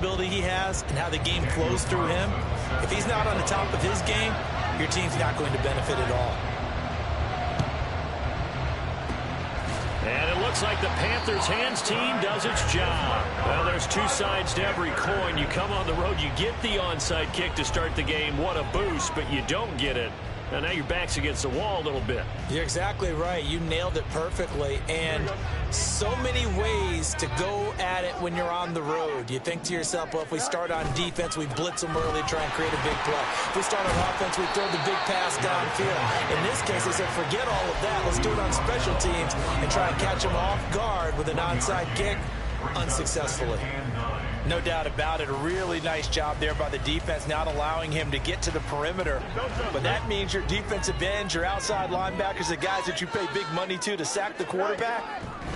ability he has and how the game flows through him. If he's not on the top of his game, your team's not going to benefit at all. And it looks like the Panthers' hands team does its job. Well, there's two sides to every coin. You come on the road, you get the onside kick to start the game. What a boost, but you don't get it. And now your back's against the wall a little bit. You're exactly right. You nailed it perfectly. And so many ways to go at it when you're on the road. You think to yourself, well, if we start on defense, we blitz them early, try and create a big play. If we start on offense, we throw the big pass downfield. In this case, they said, forget all of that. Let's do it on special teams and try and catch them off guard with an onside kick unsuccessfully. No doubt about it. A really nice job there by the defense, not allowing him to get to the perimeter. But that means your defensive ends, your outside linebackers, the guys that you pay big money to sack the quarterback,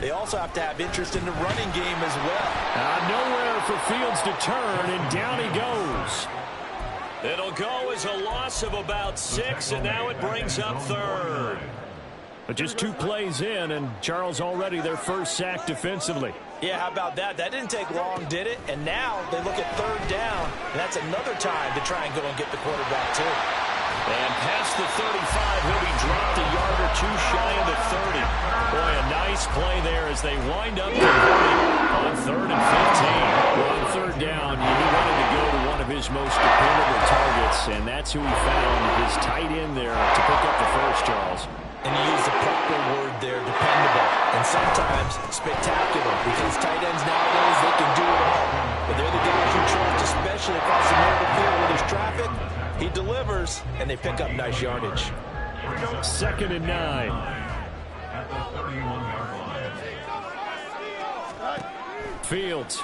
they also have to have interest in the running game as well. Nowhere for Fields to turn, and down he goes. It'll go as a loss of about 6, and now it brings up third. But just 2 plays in, and Charles already their first sack defensively. Yeah, how about that? That didn't take long, did it? And now they look at third down, and that's another time to try and go and get the quarterback, too. And past the 35, he'll be dropped a yard or 2 shy of the 30. Boy, a nice play there as they wind up converting on 3rd and 15. Well, on 3rd down, he wanted to go to one of his most dependable targets, and that's who he found, his tight end there to pick up the first, Charles. And you use the proper word there, dependable, and sometimes spectacular, because tight ends nowadays, they can do it all. But they're the guys you trust, especially across the middle of the field where there's traffic. He delivers, and they pick up nice yardage. 2nd and 9. Fields.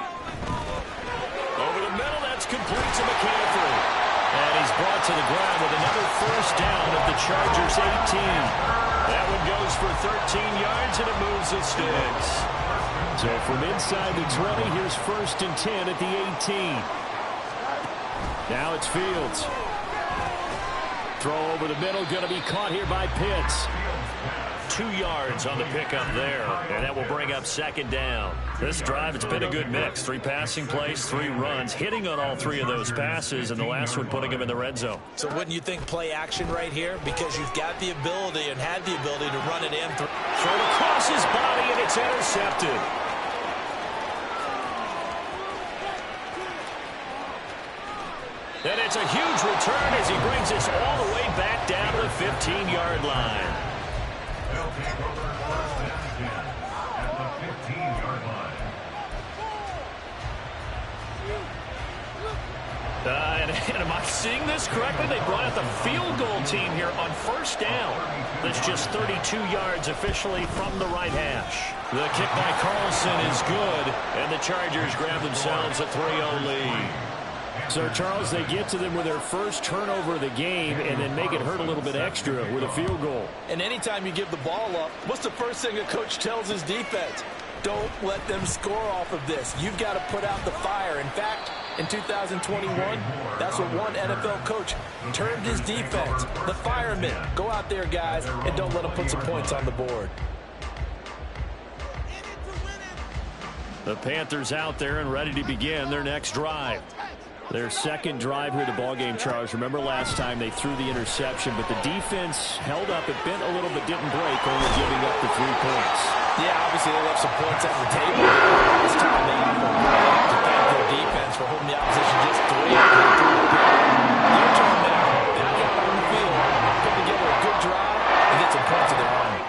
Over the middle, that's complete to McCaffrey. And he's brought to the ground with another first down at the Chargers' 18. That one goes for 13 yards, and it moves the sticks. So from inside the 20, here's 1st and 10 at the 18. Now it's Fields. Throw over the middle, going to be caught here by Pitts. 2 yards on the pickup there, and that will bring up 2nd down. This drive, it's been a good mix. 3 passing plays, 3 runs, hitting on all 3 of those passes, and the last one putting him in the red zone. So wouldn't you think play action right here? Because you've got the ability and had the ability to run it in. Throw it across his body, and it's intercepted. And it's a huge return as he brings us all the way back down to the 15-yard line. And am I seeing this correctly? They brought out the field goal team here on 1st down. That's just 32 yards officially from the right hash. The kick by Carlson is good, and the Chargers grab themselves a 3-0 lead. So, Charles, they get to them with their first turnover of the game and then make it hurt a little bit extra with a field goal. And anytime you give the ball up, what's the first thing a coach tells his defense? Don't let them score off of this. You've got to put out the fire. In fact, in 2021, that's what one NFL coach termed his defense, the firemen. Go out there, guys, and don't let them put some points on the board. The Panthers out there and ready to begin their next drive. Their 2nd drive here at the ballgame, Charles. Remember last time they threw the interception, but the defense held up. It bent a little but didn't break, only giving up the 3 points. Yeah, obviously they left some points on the table. This time they have to thank their defense for holding the opposition just 3. Their turn now, back out on the field, put together a good drive and get some points of their own.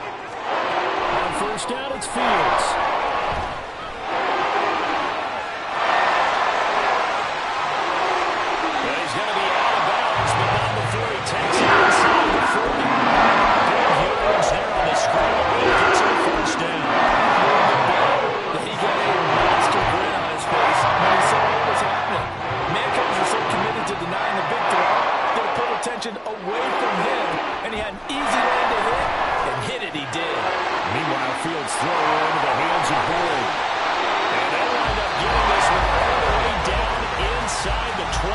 On 1st down, it's Fields. Away from him, and he had an easy lane to hit, and hit it he did. Meanwhile, Fields throw into the hands of Boyd. And they wind up getting this one all the way down inside the 20.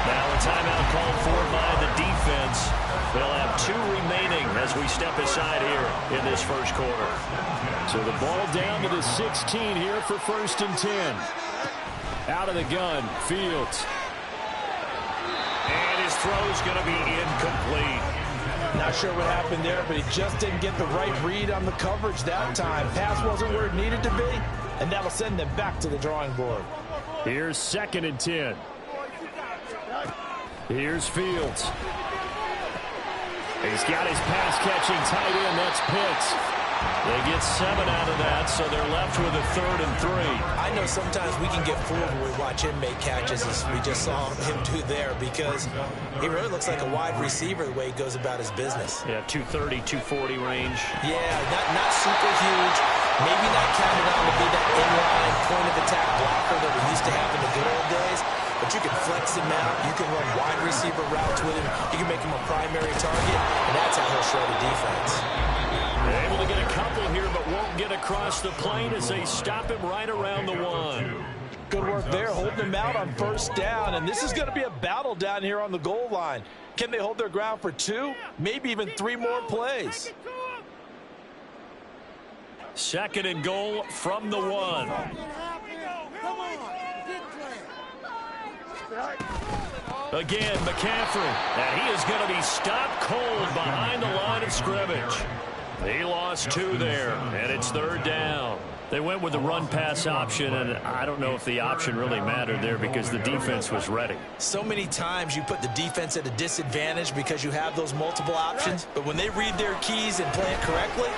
Now a timeout called for by the defense. They'll have 2 remaining as we step aside here in this first quarter. So the ball down to the 16 here for 1st and 10. Out of the gun, Fields. And his throw's going to be incomplete. Not sure what happened there, but he just didn't get the right read on the coverage that time. Pass wasn't where it needed to be, and that'll send them back to the drawing board. Here's 2nd and 10. Here's Fields. He's got his pass-catching tight end. That's Pitts. They get 7 out of that, so they're left with a 3rd and 3. I know sometimes we can get fooled when we watch him make catches, as we just saw him do there, because he really looks like a wide receiver the way he goes about his business. Yeah, 230, 240 range. Yeah, not super huge. Maybe not counted on to be that inline point-of-attack blocker that we used to have in the good old days. But you can flex him out. You can run wide receiver routes with him. You can make him a primary target, and that's how he'll show the defense. They're able to get a couple here, but won't get across the plane as they stop him right around the 1. Good work there, holding him out on 1st down, and this is going to be a battle down here on the goal line. Can they hold their ground for 2, maybe even 3 more plays? 2nd and goal from the 1. Again, McCaffrey. And he is going to be stopped cold behind the line of scrimmage. He lost 2 there, and it's 3rd down. They went with the run-pass option, and I don't know if the option really mattered there because the defense was ready. So many times you put the defense at a disadvantage because you have those multiple options, but when they read their keys and play it correctly,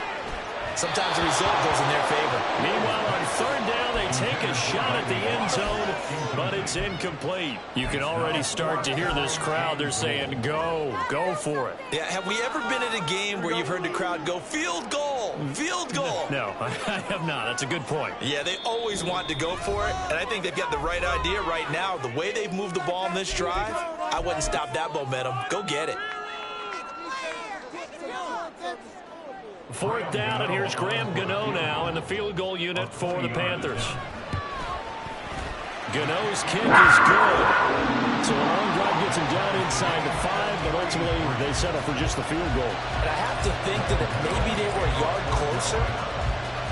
sometimes the result goes in their favor. Meanwhile, on 3rd down, they take a shot at the end zone, but it's incomplete. You can already start to hear this crowd. They're saying, go for it. Yeah, have we ever been at a game where you've heard the crowd go, field goal, field goal? No, I have not. That's a good point. Yeah, they always want to go for it, and I think they've got the right idea right now. The way they've moved the ball in this drive, I wouldn't stop that momentum. Go get it. 4th down, and here's Graham Gano now in the field goal unit for the Panthers. Gano's kick is good. So a long drive gets him down inside the 5, but ultimately they settle for just the field goal. And I have to think that if maybe they were a yard closer,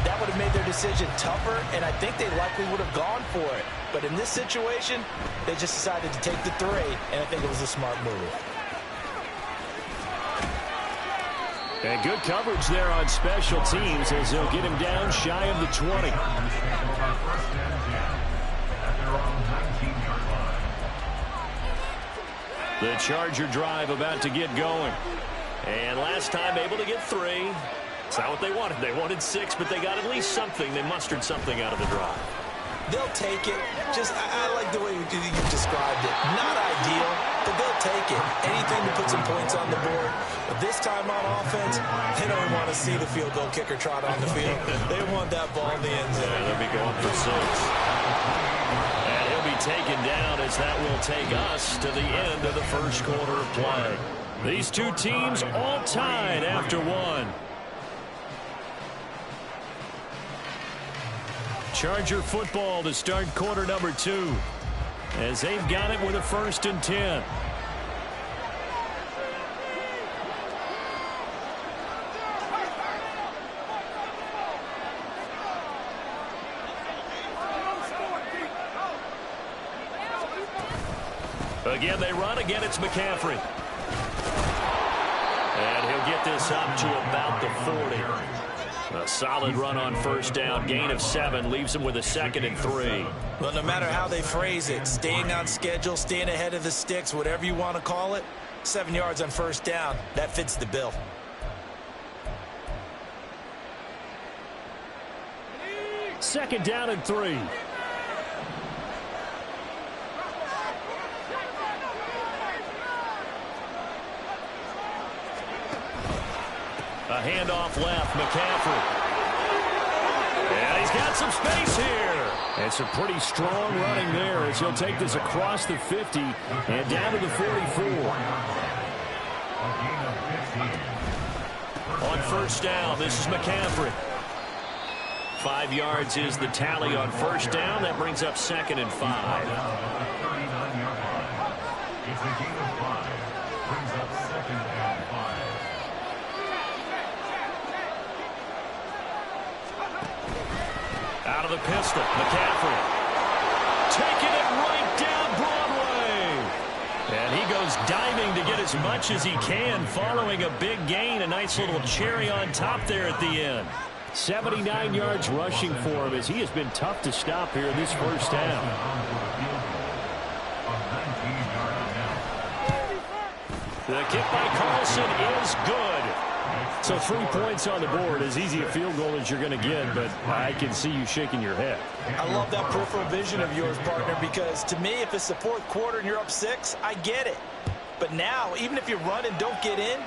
that would have made their decision tougher, and I think they likely would have gone for it. But in this situation, they just decided to take the 3, and I think it was a smart move. And good coverage there on special teams as they'll get him down shy of the 20. The Charger drive about to get going. And last time able to get 3. It's not what they wanted. They wanted 6, but they got at least something. They mustered something out of the drive. They'll take it. I like the way you described it. Not ideal, but they'll take it. Anything to put some points on the board. But this time on offense, they don't want to see the field goal kicker trot on the field. They want that ball in the end zone. Yeah, they'll be going for 6. And he'll be taken down as that will take us to the end of the first quarter of play. These two teams all tied after 1. Charger football to start quarter number 2 as they've got it with a 1st and 10. Again, they run. Again, it's McCaffrey. And he'll get this up to about the 40. A solid run on 1st down. Gain of 7 leaves him with a 2nd and 3. Well, no matter how they phrase it, staying on schedule, staying ahead of the sticks, whatever you want to call it, 7 yards on 1st down, that fits the bill. Second down and 3. A handoff left, McCaffrey. And he's got some space here. And some pretty strong running there as he'll take this across the 50 and down to the 44. On 1st down, this is McCaffrey. 5 yards is the tally on 1st down. That brings up 2nd and 5. It's a gain of 5. Brings up 2nd and 5. Out of the pistol, McCaffrey. Taken is diving to get as much as he can following a big gain. A nice little cherry on top there at the end. 79 yards rushing for him as he has been tough to stop here in this first half. The kick by Carlson is good. So 3 points on the board, as easy a field goal as you're going to get, but I can see you shaking your head. I love that peripheral vision of yours, partner, because to me, if it's the fourth quarter and you're up 6, I get it. But now, even if you run and don't get in,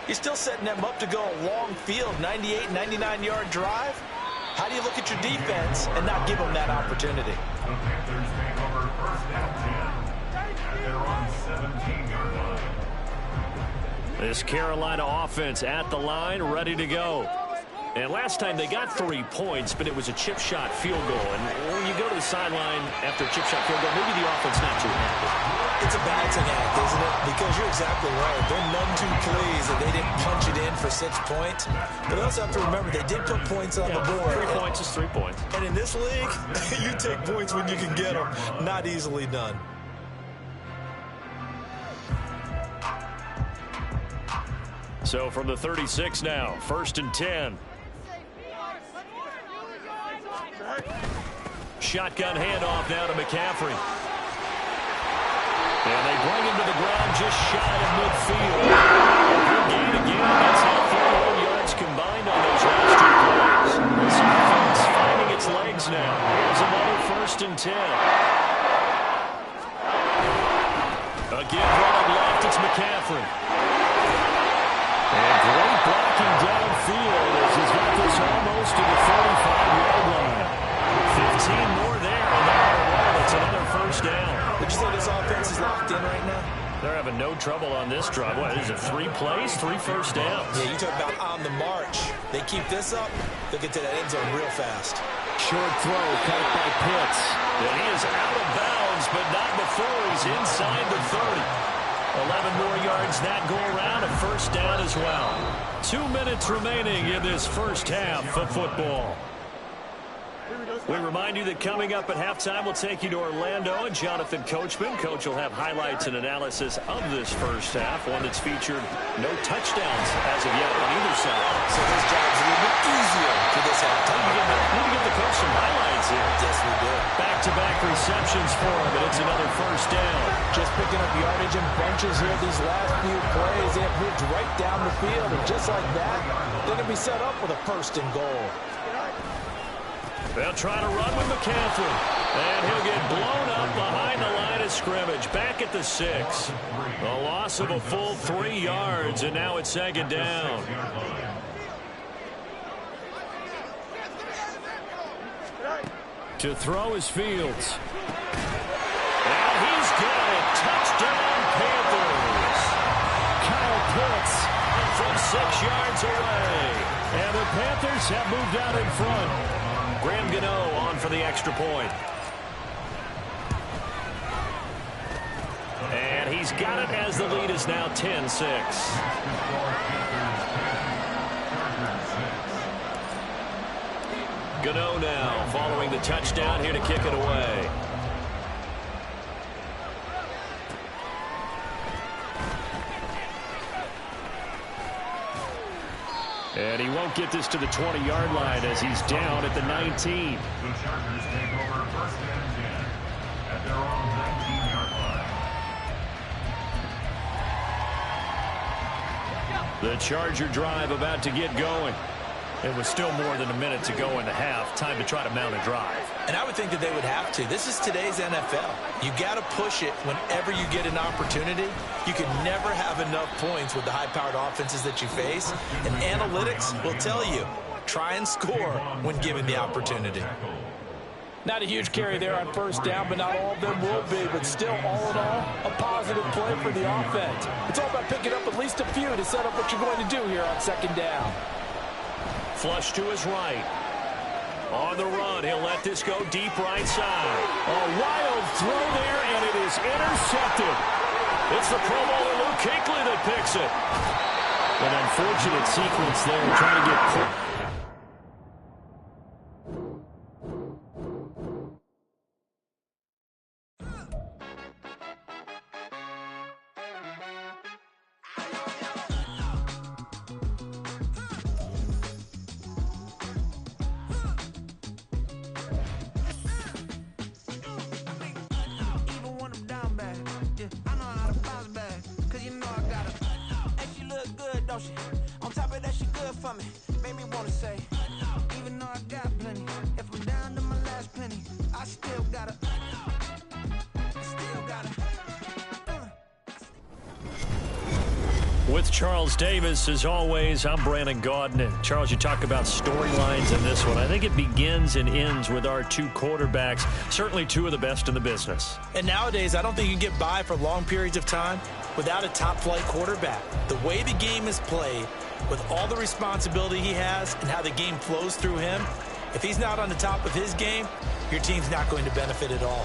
you're still setting them up to go a long field, 98, 99-yard drive. How do you look at your defense and not give them that opportunity? The Panthers take over first down 10 at their own 17-yard line. This Carolina offense at the line, ready to go. And last time they got 3 points, but it was a chip shot field goal. And when you go to the sideline after a chip shot field goal, maybe the offense not too happy. It's a balancing act, isn't it? Because you're exactly right. They're none too pleased that they didn't punch it in for 6 points. But they also have to remember they did put points on the board. 3 points is 3 points. And in this league, you take points when you can get them. Not easily done. So from the 36 now, 1st and 10. Shotgun handoff now to McCaffrey. And they bring him to the ground just shy of midfield. A good gain again. That's now 41 yards combined on those last 2 plays. This offense finding its legs now. Here's another 1st and 10. Again, running left, it's McCaffrey. And great blocking downfield as he's got this almost to the 45-yard line. 15 more there, and they're on the roll. It's another 1st down. Would you say this offense is locked in right now? They're having no trouble on this drive. What, is it 3 plays, 3 first downs? Yeah, you talk about on the march. They keep this up, they'll get to that end zone real fast. Short throw, caught by Pitts. And he is out of bounds, but not before he's inside the 30. 11 more yards that go around, a 1st down as well. 2 minutes remaining in this first half of football. We remind you that coming up at halftime, we'll take you to Orlando and Jonathan Coachman. Coach will have highlights and analysis of this first half, one that's featured no touchdowns as of yet on either side. So this job's a little bit easier for this halftime. We need to get the coach some highlights here. Yes, we do. Back-to-back receptions for him, and it's another 1st down. Just picking up yardage in bunches here these last few plays. They have moved right down the field, and just like that, they're going to be set up with a 1st and goal. They'll try to run with McCaffrey. And he'll get blown up behind the line of scrimmage. Back at the 6. A loss of a full 3 yards, and now it's 2nd down. To throw is Fields. And he's got it. Touchdown, Panthers. Kyle Pitts from 6 yards away. And the Panthers have moved out in front. Graham Gano on for the extra point. And he's got it as the lead is now 10-6. Gano now following the touchdown here to kick it away. And he won't get this to the 20-yard line as he's down at the 19. The Chargers take over 1st and 10 at their own 19-yard line. The Charger drive about to get going. It was still more than a minute to go in the half. Time to try to mount a drive. And I would think that they would have to. This is today's NFL. You got to push it whenever you get an opportunity. You can never have enough points with the high-powered offenses that you face. And analytics will tell you, try and score when given the opportunity. Not a huge carry there on 1st down, but not all of them will be. But still, all in all, a positive play for the offense. It's all about picking up at least a few to set up what you're going to do here on 2nd down. Flush to his right. On the run, he'll let this go deep right side. A wild throw there, and it is intercepted. It's the Pro Bowler Luke Kuechly that picks it. An unfortunate sequence there, trying to get... don't she? On top of that, she good for me. Made me wanna say, even though I got plenty, if I'm down to my last penny, I still gotta. With Charles Davis, as always, I'm Brandon Gaudin. And Charles, you talk about storylines in this one. I think it begins and ends with our two quarterbacks, certainly two of the best in the business. And nowadays, I don't think you can get by for long periods of time without a top-flight quarterback. The way the game is played, with all the responsibility he has and how the game flows through him, if he's not on the top of his game, your team's not going to benefit at all.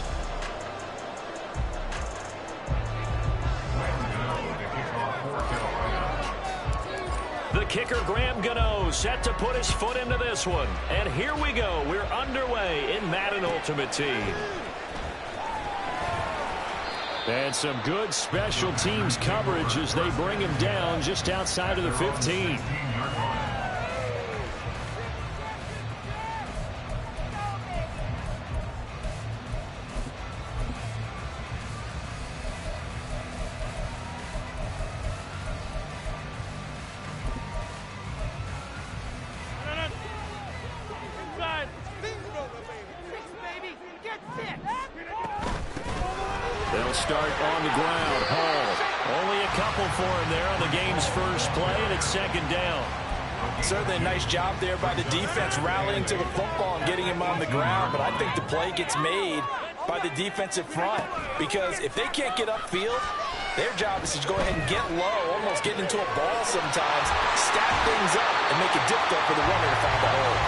The kicker, Graham Gano, set to put his foot into this one. And here we go. We're underway in Madden Ultimate Team. And some good special teams coverage as they bring him down just outside of the 15. They'll start on the ground. Hall. Only a couple for him there on the game's first play, and it's second down. Certainly a nice job there by the defense rallying to the football and getting him on the ground, but I think the play gets made by the defensive front because if they can't get upfield, their job is to go ahead and get low, almost get into a ball sometimes, stack things up, and make it difficult for the runner to find the hole.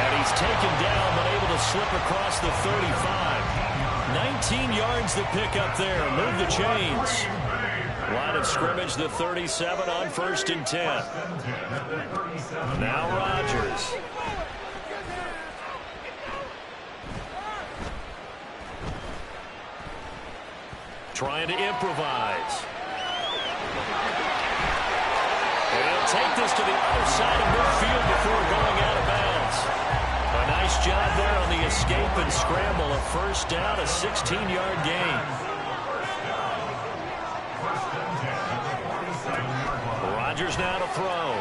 And he's taken down, but able to slip across the 35. 19 yards to pick up there. Move the chains. Line of scrimmage, the 37 on 1st and 10. Now Rodgers. Trying to improvise. And he'll take this to the other side of midfield before going out of bounds. A nice job there on the escape and scramble. A first down, a 16-yard gain. Rodgers now to throw.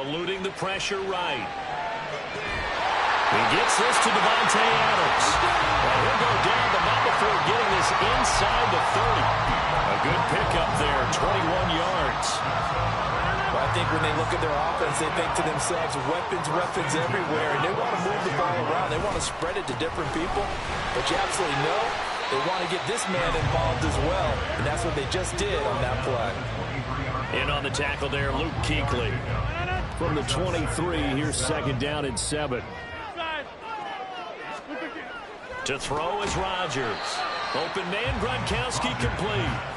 Eluding the pressure right. He gets this to Davante Adams. Well, he'll go down, but not before getting this inside the 30. A good pickup there, 21 yards. Well, I think when they look at their offense, they think to themselves, weapons everywhere, and they want to move the ball around. They want to spread it to different people, but you absolutely know they want to get this man involved as well, and that's what they just did on that play. In on the tackle there, Luke Kuechly. From the 23, here's second down and 7. To throw is Rodgers. Open man, Gronkowski complete.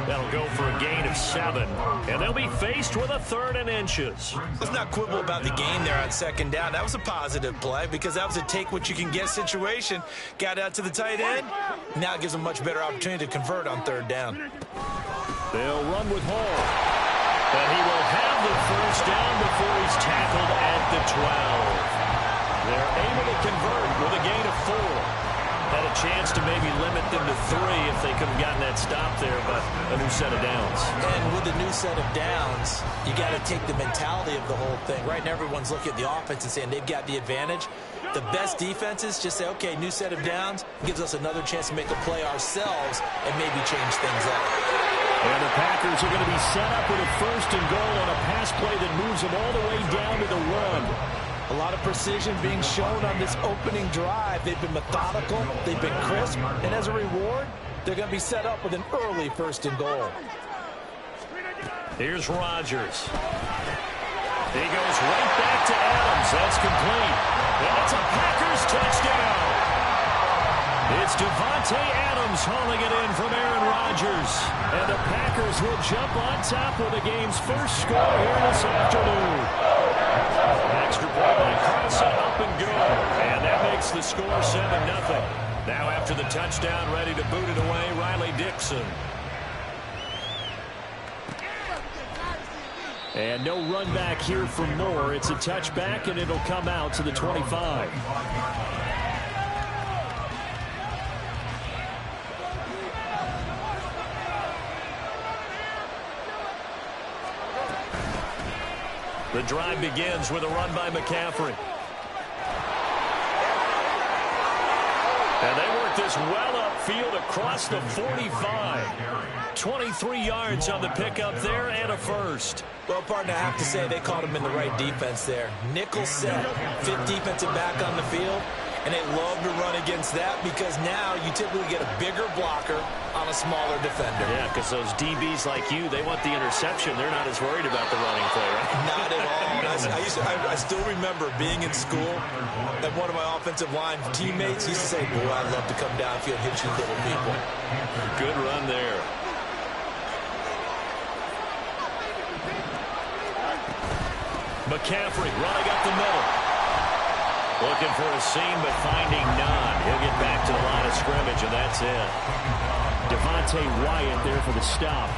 That'll go for a gain of 7. And they'll be faced with a 3rd and inches. Let's not quibble about the gain there on second down. That was a positive play because that was a take-what-you-can-get situation. Got out to the tight end. Now it gives them a much better opportunity to convert on 3rd down. They'll run with Hall. But he will have the first down before he's tackled at the 12. They're able to convert with a gain of 4. Had a chance to maybe limit them to 3 if they could have gotten that stop there, but a new set of downs. And with a new set of downs, you got to take the mentality of the whole thing. Right now, everyone's looking at the offense and saying they've got the advantage. The best defenses just say, okay, new set of downs gives us another chance to make a play ourselves and maybe change things up. And the Packers are going to be set up with a 1st and goal on a pass play that moves them all the way down to the 1. A lot of precision being shown on this opening drive. They've been methodical, they've been crisp, and as a reward, they're going to be set up with an early 1st and goal. Here's Rodgers. He goes right back to Adams. That's complete. And it's a Packers touchdown. It's Davante Adams hauling it in from Aaron Rodgers. And the Packers will jump on top with the game's first score here this afternoon. Extra point by Carlson, up and good. And that makes the score 7-0. Now after the touchdown, ready to boot it away, Riley Dixon. And no run back here for Moore. It's a touchback, and it'll come out to the 25. The drive begins with a run by McCaffrey. And they work this well upfield across the 45. 23 yards on the pickup there and a first. Well, partner, I have to say they caught him in the right defense there. Nickel set, fifth defensive back on the field, and they love to run against that because now you typically get a bigger blocker on a smaller defender. Yeah, because those DBs like you, they want the interception. They're not as worried about the running play, right? Not at all. I still remember being in school, and one of my offensive line teammates used to say, boy, I'd love to come downfield and hit you little people. Good run there. McCaffrey running up the middle. Looking for a seam, but finding none. He'll get back to the line of scrimmage, and that's it. Devontae Wyatt there for the stop.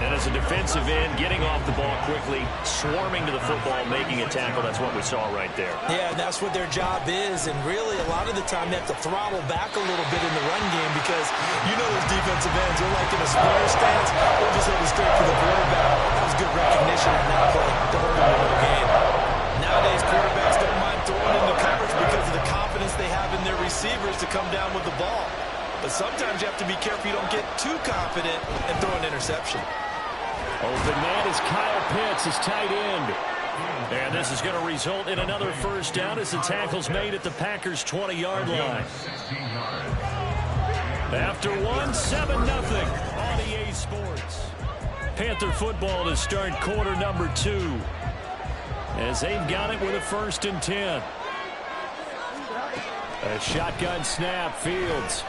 And as a defensive end, getting off the ball quickly, swarming to the football, making a tackle. That's what we saw right there. Yeah, and that's what their job is. And really, a lot of the time, they have to throttle back a little bit in the run game because you know those defensive ends, they're like in a splinter stance. They'll just hit it straight for the quarterback. That was good recognition on that play to hold them in the game. Nowadays, quarterbacks don't mind throwing into coverage because of the confidence they have in their receivers to come down with the ball. But sometimes you have to be careful you don't get too confident and throw an interception. Open man is Kyle Pitts, his tight end. And this is going to result in another first down as the tackle's made at the Packers' 20-yard line. After one, 7-0 on EA Sports. Panther football to start quarter number 2. As they've got it with a 1st and 10. A shotgun snap, Fields.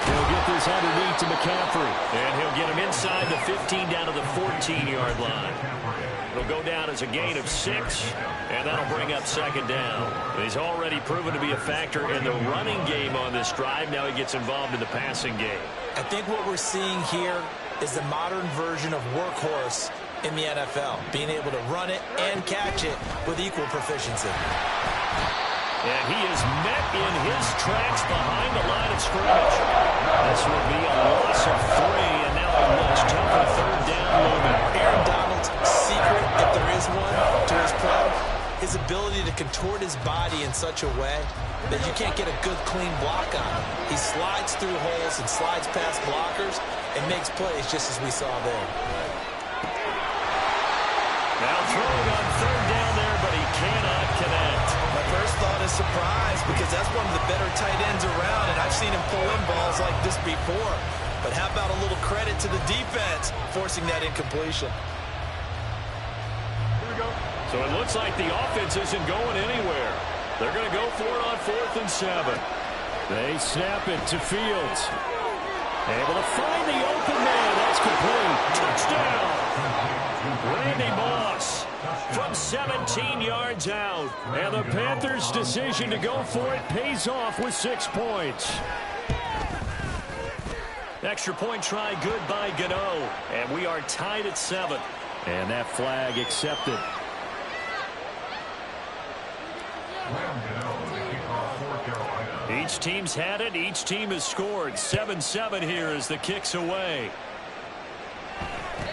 He'll get this underneath to McCaffrey. And he'll get him inside the 15 down to the 14-yard line. It'll go down as a gain of 6, and that'll bring up 2nd down. He's already proven to be a factor in the running game on this drive. Now he gets involved in the passing game. I think what we're seeing here is the modern version of workhorse in the NFL, being able to run it and catch it with equal proficiency. And he is met in his tracks behind the line of scrimmage. This would be a loss of 3, and now a much tougher 3rd down looming. Aaron Donald's secret, if there is one, to his play, his ability to contort his body in such a way that you can't get a good, clean block on him. He slides through holes and slides past blockers and makes plays just as we saw there. Now throwing on 3rd down there, but he cannot connect. My first thought is surprise because that's one of the better tight ends around, and I've seen him pull in balls like this before. But how about a little credit to the defense forcing that incompletion? Here we go. So it looks like the offense isn't going anywhere. They're going to go for it on 4th and 7. They snap it to Fields. Able to find the open man. That's complete. Touchdown. Randy Moss from 17 yards out. And the Panthers' decision to go for it pays off with 6 points. Extra point try good by Gano. And we are tied at 7. And that flag accepted. Each team's had it. Each team has scored. 7-7 here as the kick's away.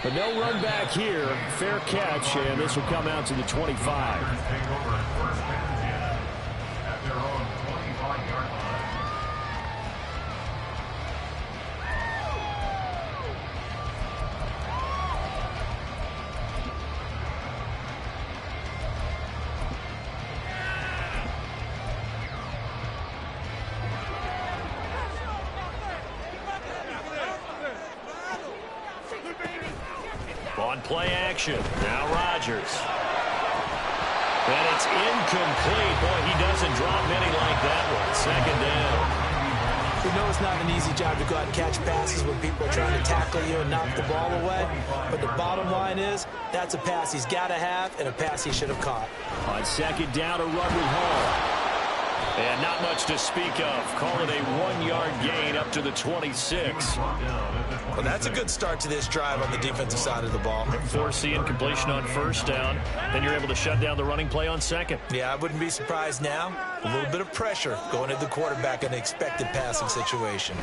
But no run back here. Fair catch, and this will come out to the 25. On play action. Now Rodgers. And it's incomplete. Boy, he doesn't drop many like that one. 2nd down. We know it's not an easy job to go out and catch passes when people are trying to tackle you and knock the ball away. But the bottom line is, that's a pass he's got to have and a pass he should have caught. On 2nd down, a run with Hall. And not much to speak of. Call it a 1-yard gain up to the 26. Well, that's a good start to this drive on the defensive side of the ball. Force the incompletion on 1st down. Then you're able to shut down the running play on 2nd. Yeah, I wouldn't be surprised now. A little bit of pressure going at the quarterback in an expected passing situation.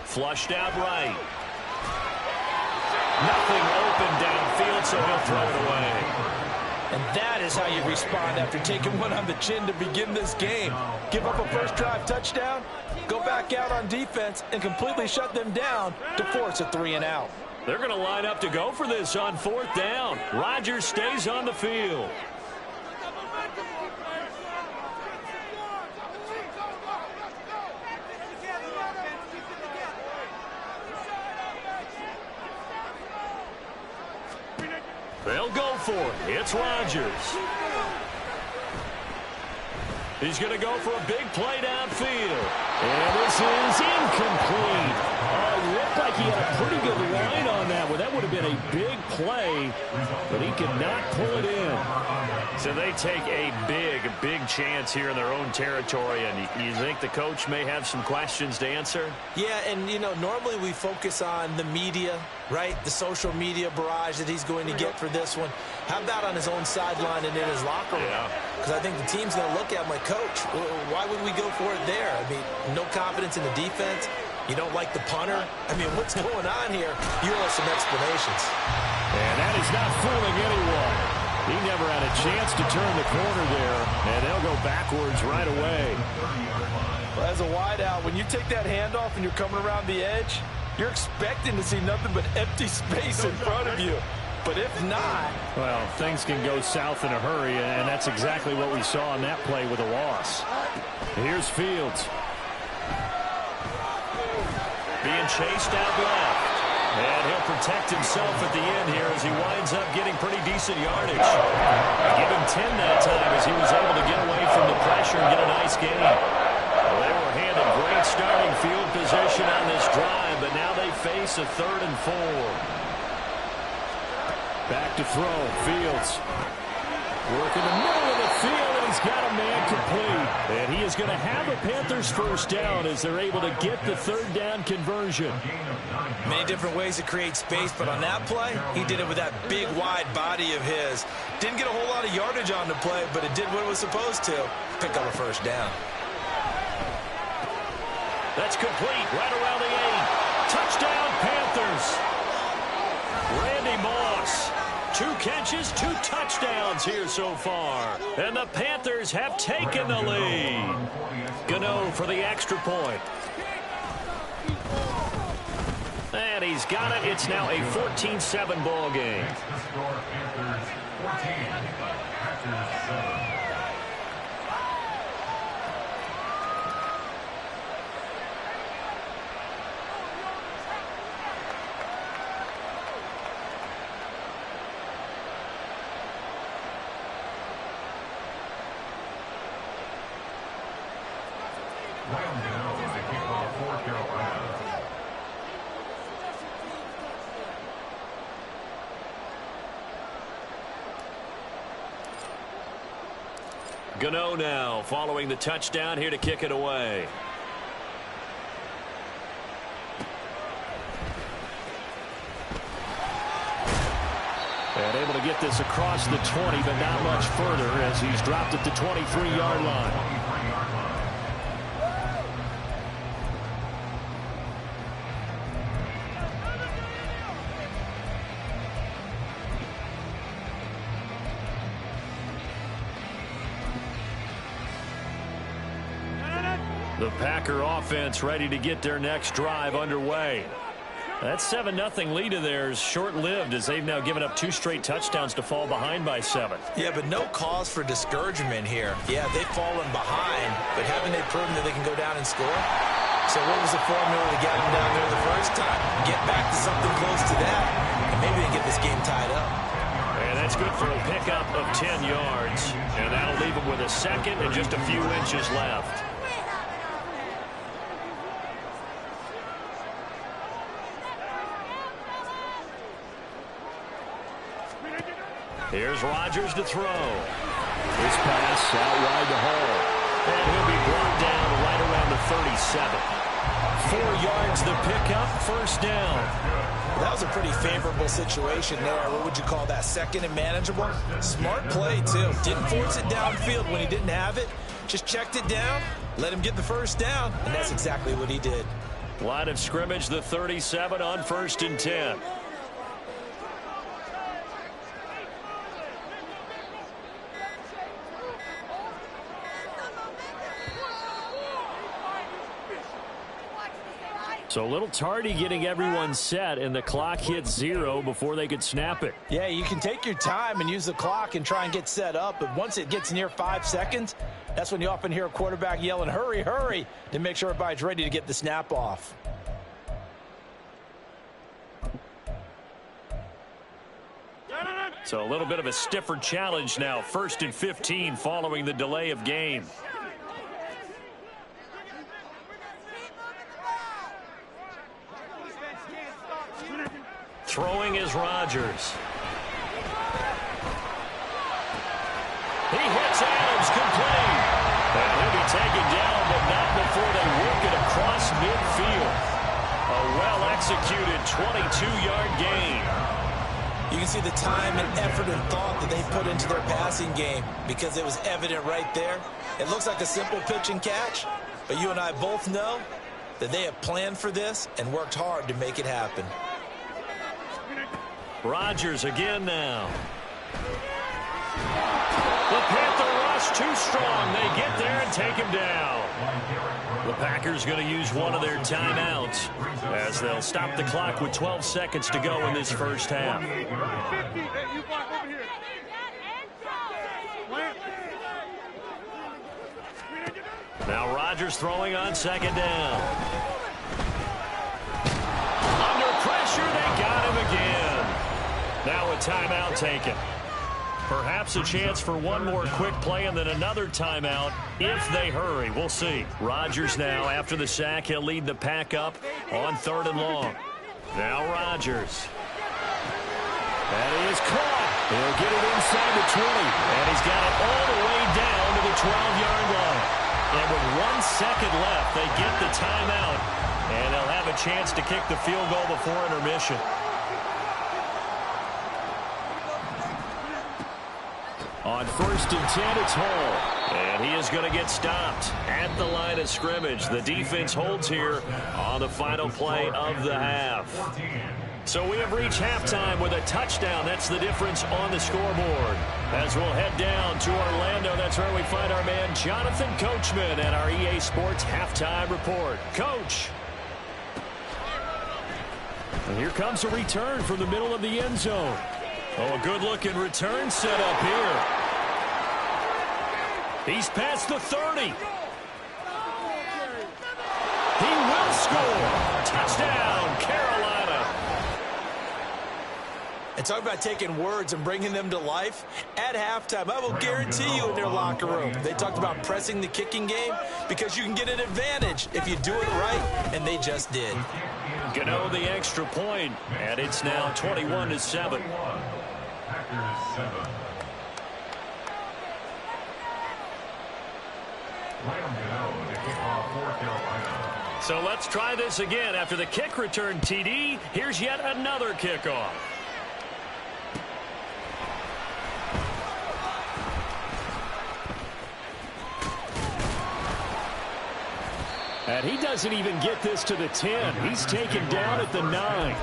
Flushed out right. Nothing open downfield, so he'll throw it away. And that is how you respond after taking one on the chin to begin this game. Give up a first drive touchdown, go back out on defense, and completely shut them down to force a 3-and-out. They're going to line up to go for this on 4th down. Rodgers stays on the field. They'll go for it. It's Rodgers. He's going to go for a big play downfield. And this is incomplete. Oh, looked like he had a pretty good line on that one. That would have been a big play, but he could not pull it in. So they take a big chance here in their own territory, and you think the coach may have some questions to answer? Yeah, and, you know, normally we focus on the media, right? The social media barrage that he's going to get for this one. How about on his own sideline and in his locker room? Because I think the team's going to look at him like, Coach, why would we go for it there? I mean, no confidence in the defense. You don't like the punter? I mean, what's going on here? You owe some explanations. And that is not fooling anyone. He never had a chance to turn the corner there, and they'll go backwards right away. Well, as a wideout, when you take that handoff and you're coming around the edge, you're expecting to see nothing but empty space in front of you. But if not... Well, things can go south in a hurry, and that's exactly what we saw on that play with a loss. Here's Fields. Being chased out left. And he'll protect himself at the end here as he winds up getting pretty decent yardage. Give him 10 that time as he was able to get away from the pressure and get a nice gain. Well, they were handed great starting field position on this drive, but now they face a 3rd and 4. Back to throw. Fields. Working the middle of the field, and he's got a man complete. And he is going to have a Panthers first down as they're able to get the 3rd down conversion. Many different ways to create space, but on that play, he did it with that big, wide body of his. Didn't get a whole lot of yardage on the play, but it did what it was supposed to. Pick up a first down. That's complete right around the 8. Touchdown, Panthers. Randy Moss. 2 catches, 2 touchdowns here so far. And the Panthers have taken the lead. Gano for the extra point. And he's got it. It's now a 14-7 ball game. Panthers 14, Panthers 7. Gano now following the touchdown here to kick it away. And able to get this across the 20, but not much further as he's dropped at the 23-yard line. The Packer offense ready to get their next drive underway. That 7-0 lead of theirs short-lived as they've now given up 2 straight touchdowns to fall behind by 7. Yeah, but no cause for discouragement here. Yeah, they've fallen behind, but haven't they proven that they can go down and score? So what was the formula to get them down there the first time? Get back to something close to that, and maybe they get this game tied up. And that's good for a pickup of 10 yards. And that'll leave them with a second and just a few inches left. Here's Rodgers to throw. This pass out wide to Hall. And he'll be brought down right around the 37. 4 yards the pickup, first down. Well, that was a pretty favorable situation there. What would you call that? Second and manageable? Smart play, too. Didn't force it downfield when he didn't have it. Just checked it down, let him get the first down, and that's exactly what he did. Line of scrimmage, the 37 on 1st and 10. So a little tardy getting everyone set, and the clock hits 0 before they could snap it. Yeah, you can take your time and use the clock and try and get set up, but once it gets near 5 seconds, that's when you often hear a quarterback yelling, hurry, hurry, to make sure everybody's ready to get the snap off. So a little bit of a stiffer challenge now. 1st and 15 following the delay of game. Throwing is Rodgers. He hits Adams complete. And he'll be taken down, but not before they work it across midfield. A well-executed 22-yard gain. You can see the time and effort and thought that they put into their passing game because it was evident right there. It looks like a simple pitch and catch, but you and I both know that they have planned for this and worked hard to make it happen. Rodgers again now. The Panther rush too strong. They get there and take him down. The Packers going to use one of their timeouts as they'll stop the clock with 12 seconds to go in this first half. Now Rodgers throwing on 2nd down. Under pressure, they got him again. Now a timeout taken. Perhaps a chance for one more quick play and then another timeout if they hurry. We'll see. Rodgers now, after the sack, he'll lead the pack up on 3rd and long. Now Rodgers. And he is caught. He'll get it inside the 20. And he's got it all the way down to the 12-yard line. And with 1 second left, they get the timeout. And they'll have a chance to kick the field goal before intermission. On 1st and 10, it's Hall. And he is going to get stopped at the line of scrimmage. The defense holds here on the final play of the half. So we have reached halftime with a touchdown. That's the difference on the scoreboard. As we'll head down to Orlando, that's where we find our man Jonathan Coachman at our EA Sports Halftime Report. Coach. And here comes a return from the middle of the end zone. Oh, a good-looking return set up here. He's past the 30. He will score. Touchdown, Carolina. And talk about taking words and bringing them to life. At halftime, I will guarantee you in their locker room, they talked about pressing the kicking game because you can get an advantage if you do it right, and they just did. Gano the extra point, and it's now 21-7. Packers 7. Gano to kick off for Carolina. So let's try this again. After the kick return, TD, here's yet another kickoff. And he doesn't even get this to the 10. He's taken down at the 9.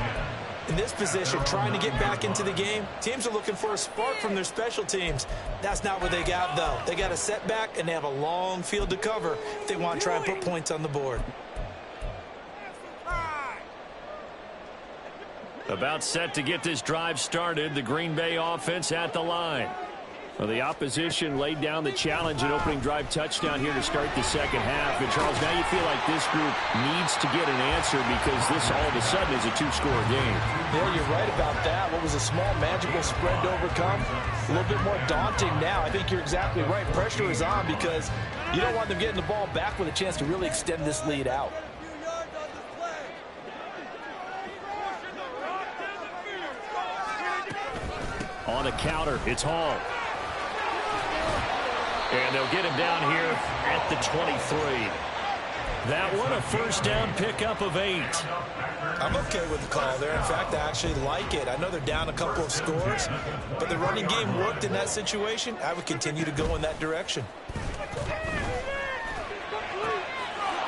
In this position, trying to get back into the game, teams are looking for a spark from their special teams. That's not what they got, though. They got a setback, and they have a long field to cover if they want to try and put points on the board. About set to get this drive started. The Green Bay offense at the line. Well, the opposition laid down the challenge and opening drive touchdown here to start the second half. And, Charles, now you feel like this group needs to get an answer because this all of a sudden is a two-score game. Yeah, you're right about that. What was a small magical spread to overcome, a little bit more daunting now. I think you're exactly right. Pressure is on because you don't want them getting the ball back with a chance to really extend this lead out. On the counter, it's Hall. And they'll get him down here at the 23. That one a first down pickup of 8. I'm okay with the call there. In fact, I actually like it. I know they're down a couple of scores, but the running game worked in that situation. I would continue to go in that direction.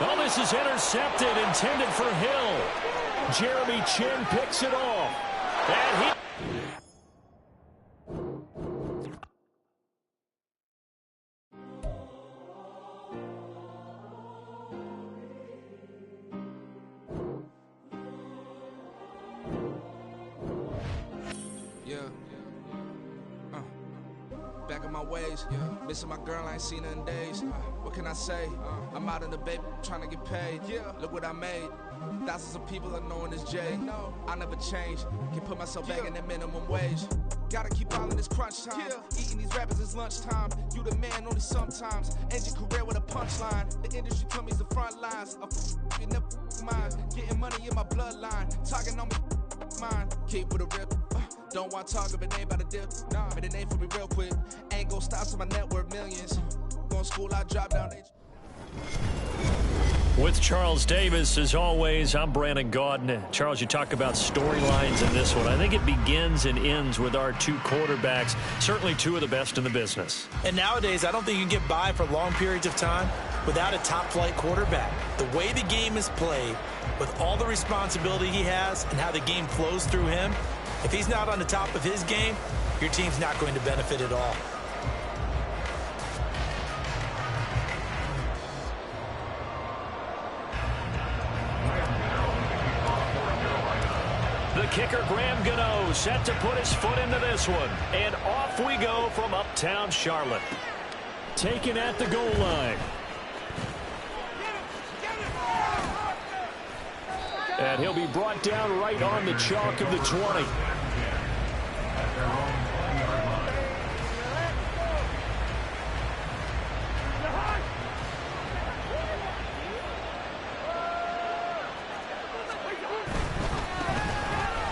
Well, this is intercepted, intended for Hill. Jeremy Chin picks it off. And he... on my ways. Missing my girl, I ain't seen her in days. What can I say? I'm out in the baby trying to get paid. Look what I made. Thousands of people are knowing this Jay. I never change. Can put myself back in that minimum wage. Gotta keep piling this crunch time. Eating these rappers is lunchtime. You the man only sometimes. End your career with a punchline. The industry told me it's the front lines. You never mind. Getting money in my bloodline. Talking on me, mine. Keep with a rip. Don't want to talk if it ain't about a dip. Made a name for me real quick. Ain't gon' stop till my net worth millions. Going to school, I drop down. With Charles Davis, as always, I'm Brandon Gaudin. Charles, you talk about storylines in this one. I think it begins and ends with our two quarterbacks, certainly two of the best in the business. And nowadays, I don't think you can get by for long periods of time without a top-flight quarterback. The way the game is played, with all the responsibility he has and how the game flows through him, if he's not on the top of his game, your team's not going to benefit at all. The kicker, Graham Gano, set to put his foot into this one. And off we go from uptown Charlotte. Taken at the goal line. And he'll be brought down right on the chalk of the 20.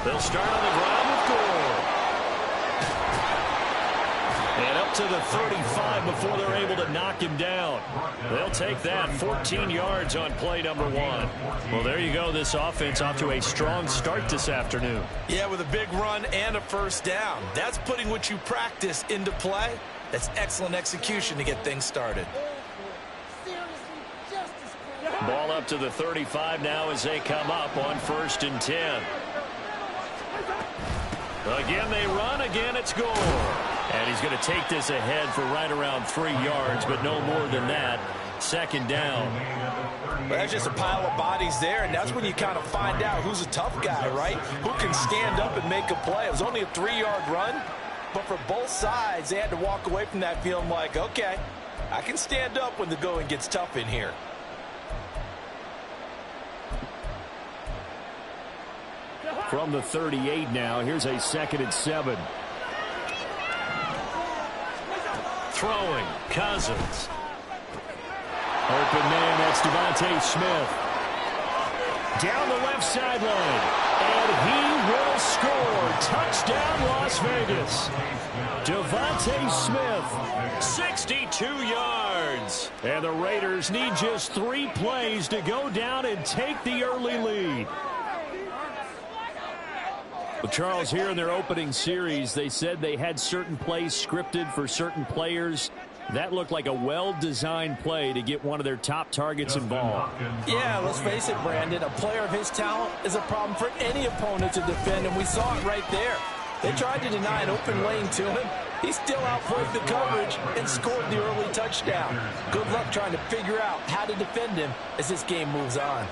They'll start on the ground with Gore. And up to the 35 before they're able to knock him down. They'll take that. 14 yards on play number 1. Well, there you go. This offense off to a strong start this afternoon. Yeah, with a big run and a first down. That's putting what you practice into play. That's excellent execution to get things started. Ball up to the 35 now as they come up on 1st and 10. Again, they run. Again, it's Gore. And he's going to take this ahead for right around 3 yards, but no more than that. 2nd down. Well, that's just a pile of bodies there, and that's when you kind of find out who's a tough guy, right? Who can stand up and make a play. It was only a 3-yard run, but for both sides, they had to walk away from that feeling like, okay, I can stand up when the going gets tough in here. From the 38 now, here's a 2nd and 7. Throwing, Cousins. Open man, that's Devontae Smith. Down the left sideline, and he will score. Touchdown, Las Vegas. Devontae Smith, 62 yards. And the Raiders need just 3 plays to go down and take the early lead. Well, Charles, here in their opening series, they said they had certain plays scripted for certain players. That looked like a well-designed play to get one of their top targets involved. Yeah, let's face it, Brandon. A player of his talent is a problem for any opponent to defend, and we saw it right there. They tried to deny an open lane to him. He still outplayed the coverage and scored the early touchdown. Good luck trying to figure out how to defend him as this game moves on.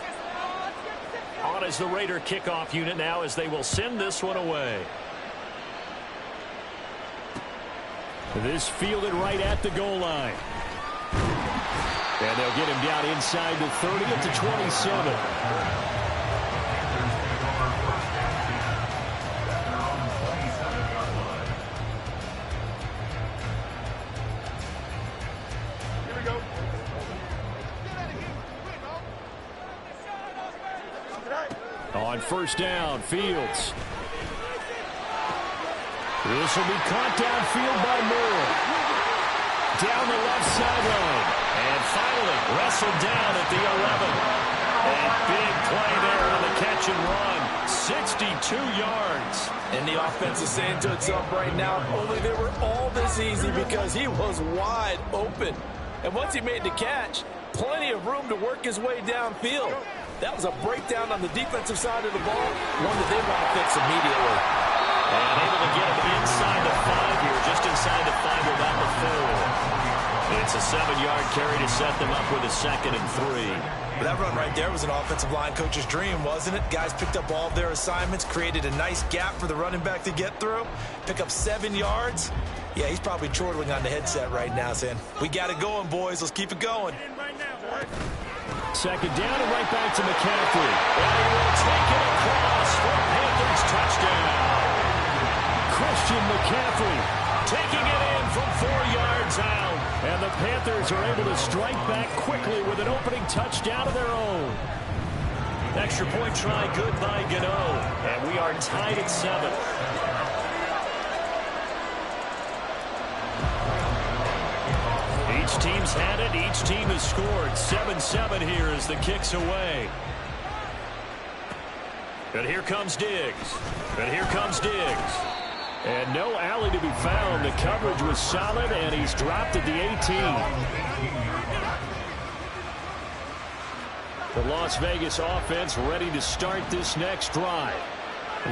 On is the Raider kickoff unit now as they will send this one away. This fielded right at the goal line. And they'll get him down inside the 30 at the 27. On 1st down, Fields. This will be caught downfield by Moore. Down the left sideline. And finally wrestled down at the 11. A big play there on the catch and run. 62 yards. And the offense is saying to itself right now, only they were all this easy because he was wide open. And once he made the catch, plenty of room to work his way downfield. That was a breakdown on the defensive side of the ball, one that they want to fix immediately. And able to get him inside the 5 here, just inside the 5 without the 4. It's a 7-yard carry to set them up with a 2nd and 3. But that run right there was an offensive line coach's dream, wasn't it? Guys picked up all of their assignments, created a nice gap for the running back to get through, pick up 7 yards, Yeah, he's probably chortling on the headset right now saying, we got it going, boys. Let's keep it going. Second down and right back to McCaffrey. And he will take it across for a Panthers touchdown. Christian McCaffrey Taking it in from 4 yards out. And the Panthers are able to strike back quickly with an opening touchdown of their own. Extra point try good by Gano. And we are tied at 7. Each team's had it. Each team has scored. 7-7 here as the kick's away. And here comes Diggs. And here comes Diggs. And no alley to be found. The coverage was solid, and he's dropped at the 18. The Las Vegas offense ready to start this next drive.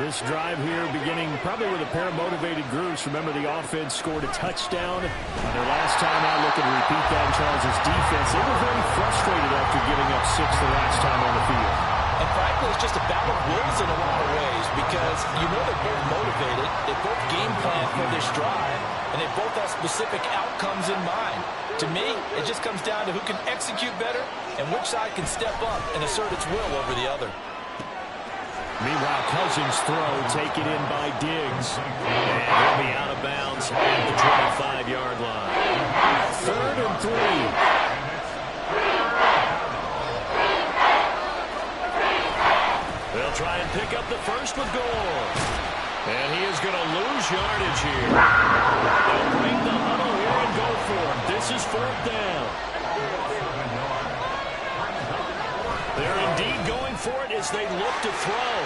This drive here beginning probably with a pair of motivated groups. Remember, the offense scored a touchdown on their last time out. Looking to repeat that in Charles' defense. They were very frustrated after giving up 6 the last time on the field. And frankly, it's just a battle of wills in a lot of ways because you know they're both motivated. They both game plan for this drive, and they both have specific outcomes in mind. To me, it just comes down to who can execute better and which side can step up and assert its will over the other. Meanwhile, Cousins' throw taken in by Diggs. And he'll be out of bounds at the 25-yard line. 3rd and 3. They'll try and pick up the first with Gore. And he is going to lose yardage here. They'll bring the huddle here and go for him. This is 4th down. They're indeed going for it as they look to throw.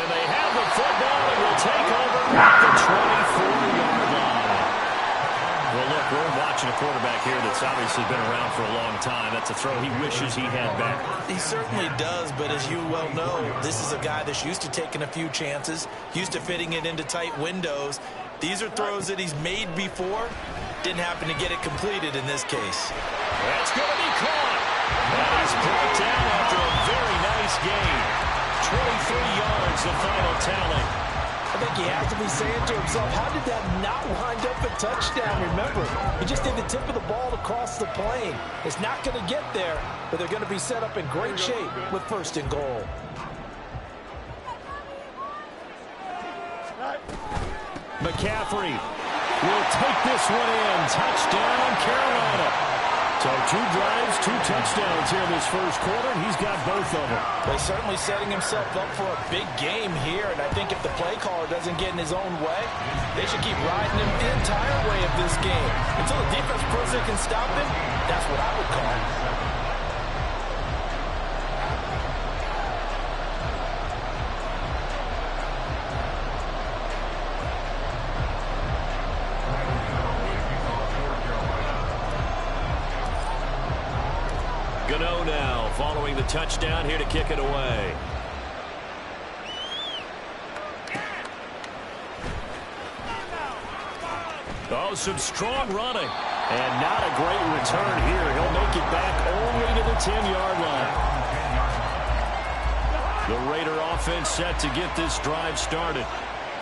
And they have the football and will take over at the 24-yard line. Well, look, we're watching a quarterback here that's obviously been around for a long time. That's a throw he wishes he had back. He certainly does, but as you well know, this is a guy that's used to taking a few chances, used to fitting it into tight windows. These are throws that he's made before. Didn't happen to get it completed in this case. That's going to be caught. And he's brought down after a very nice game. 23 yards, the final tally. I think he has to be saying to himself, how did that not wind up a touchdown? Remember, he just did the tip of the ball across the plane. It's not going to get there, but they're going to be set up in great shape with 1st and goal. McCaffrey will take this one in. Touchdown, Carolina. So 2 drives, 2 touchdowns here in this first quarter, and he's got both of them. But he's certainly setting himself up for a big game here, and I think if the play caller doesn't get in his own way, they should keep riding him the entire way of this game. Until the defense proves they can stop him, that's what I would call it. Gano now following the touchdown here to kick it away. Oh, some strong running. And not a great return here. He'll make it back only to the 10-yard line. The Raider offense set to get this drive started.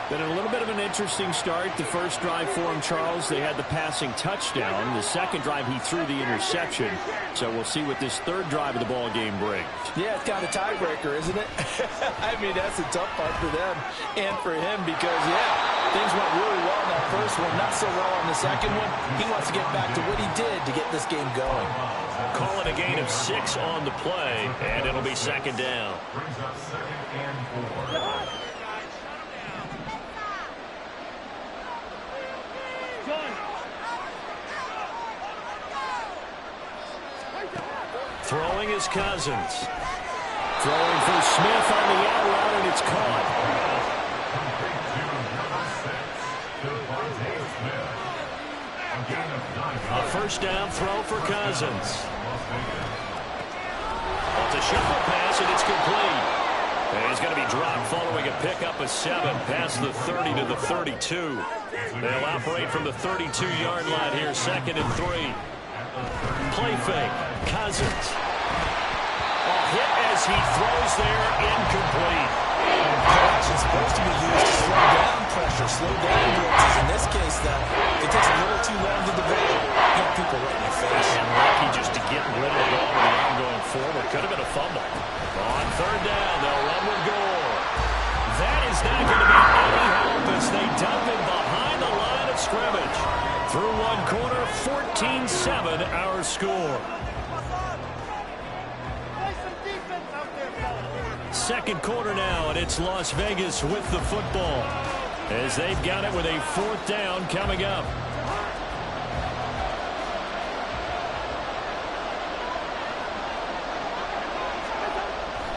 Been a little bit of an interesting start. The first drive for him, Charles, they had the passing touchdown. The second drive, he threw the interception. So we'll see what this 3rd drive of the ball game brings. Yeah, it's kind of a tiebreaker, isn't it? I mean, that's a tough part for them and for him because, yeah, things went really well in that first one, not so well on the second one. He wants to get back to what he did to get this game going. Calling a gain of 6 on the play, and it'll be 2nd down. Brings up 2nd and 4. Throwing is Cousins. Throwing for Smith on the out route, and it's caught. A 1st down throw for Cousins. It's a shuffle pass, and it's complete. And he's going to be dropped following a pickup of 7 past the 30 to the 32. They'll operate from the 32-yard line here, 2nd and 3. Play fake. Cousins. A hit as he throws there, incomplete. Play action's supposed to be used to slow down pressure, slow down blitzes. In this case, though, it takes a little too long to develop. You have people right in your face. And lucky just to get rid of the ball with the arm going forward. Could have been a fumble. On third down, they'll run with Gore. That is not going to be any help as they dump him behind the line of scrimmage. Through one quarter, 14-7 our score. Second quarter now, and it's Las Vegas with the football as they've got it with a fourth down coming up.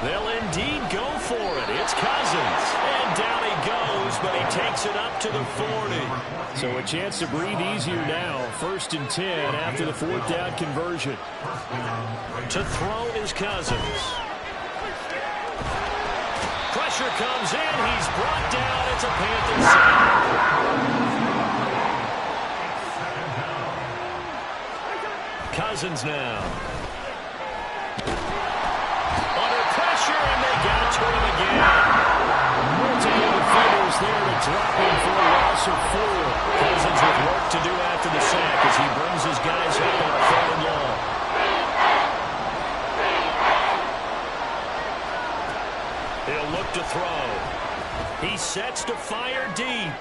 They'll indeed go for it. It's Cousins. And down he goes, but he takes it up to the 40. So a chance to breathe easier now. 1st and 10 after the fourth down conversion. To throw is Cousins. Pressure comes in. He's brought down. It's a Panthers sack. Cousins now. And they got to him again. Multiple defenders there to drop him for a loss of 4. Cousins with work to do after the sack as he brings his guys up on 3rd and long. He'll look to throw. He sets to fire deep.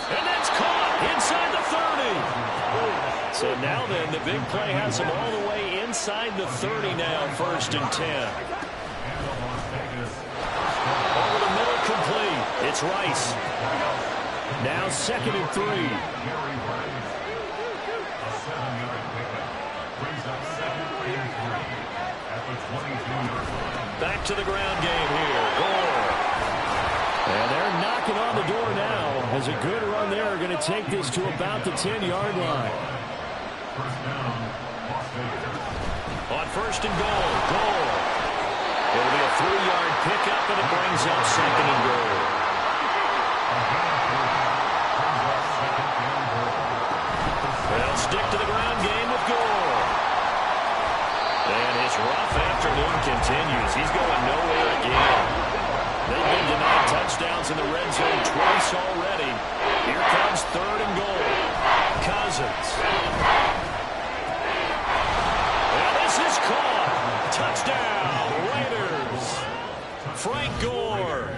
And that's caught inside the 30. So now then, the big play has him all the way inside the 30 now, 1st and 10. Over the middle, complete. It's Rice. Now 2nd and 3. Back to the ground game here. Gore. And they're knocking on the door now. As a good run there, going to take this to about the 10-yard line. On 1st and goal, Gore. It'll be a 3-yard pickup, and it brings up 2nd and goal. They'll stick to the ground game with Gore. And his rough afternoon continues. He's going nowhere again. They've been denied touchdowns in the red zone twice already. Here comes 3rd and goal. Cousins. And this is caught. Touchdown, Raiders. Frank Gore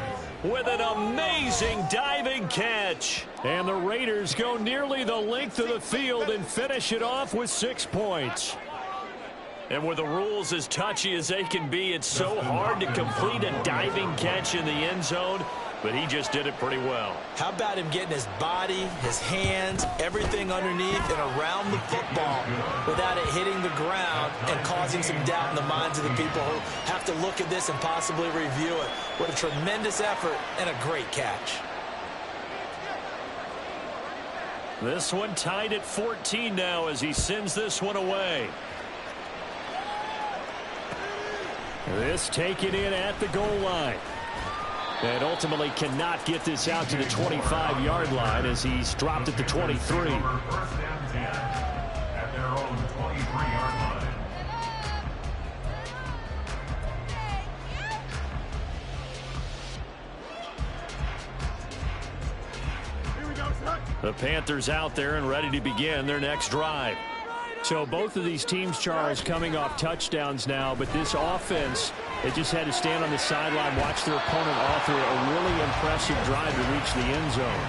with an amazing diving catch. And the Raiders go nearly the length of the field and finish it off with 6 points. And with the rules as touchy as they can be, it's so hard to complete a diving catch in the end zone, but he just did it pretty well. How about him getting his body, his hands, everything underneath and around the football without it hitting the ground and causing some doubt in the minds of the people who have to look at this and possibly review it. What a tremendous effort and a great catch. This one tied at 14 now as he sends this one away. This taken in at the goal line. And ultimately cannot get this out to the 25-yard line as he's dropped at the 23. 1st and 10 at their own 23-yard line. The Panthers out there and ready to begin their next drive. So both of these teams, Charles, coming off touchdowns now, but this offense, they just had to stand on the sideline, watch their opponent author a really impressive drive to reach the end zone.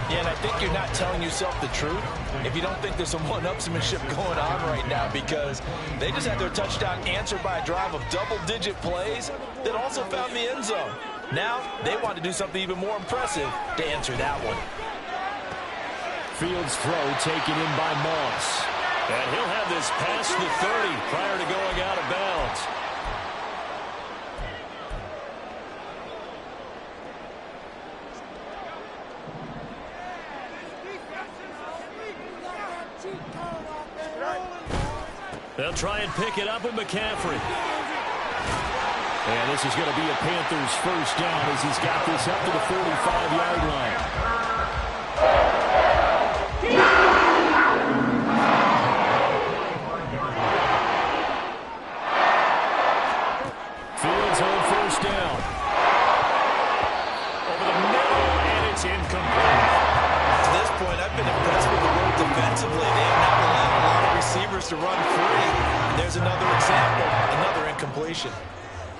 Yeah, and I think you're not telling yourself the truth if you don't think there's some one-upsmanship going on right now, because they just had their touchdown answered by a drive of double-digit plays that also found the end zone. Now they want to do something even more impressive to answer that one. Fields throw taken in by Moss. And he'll have this past the 30 prior to going out of bounds. They'll try and pick it up with McCaffrey. And this is going to be a Panthers first down as he's got this up to the 45-yard line. receivers to run free. And there's another example, another incompletion.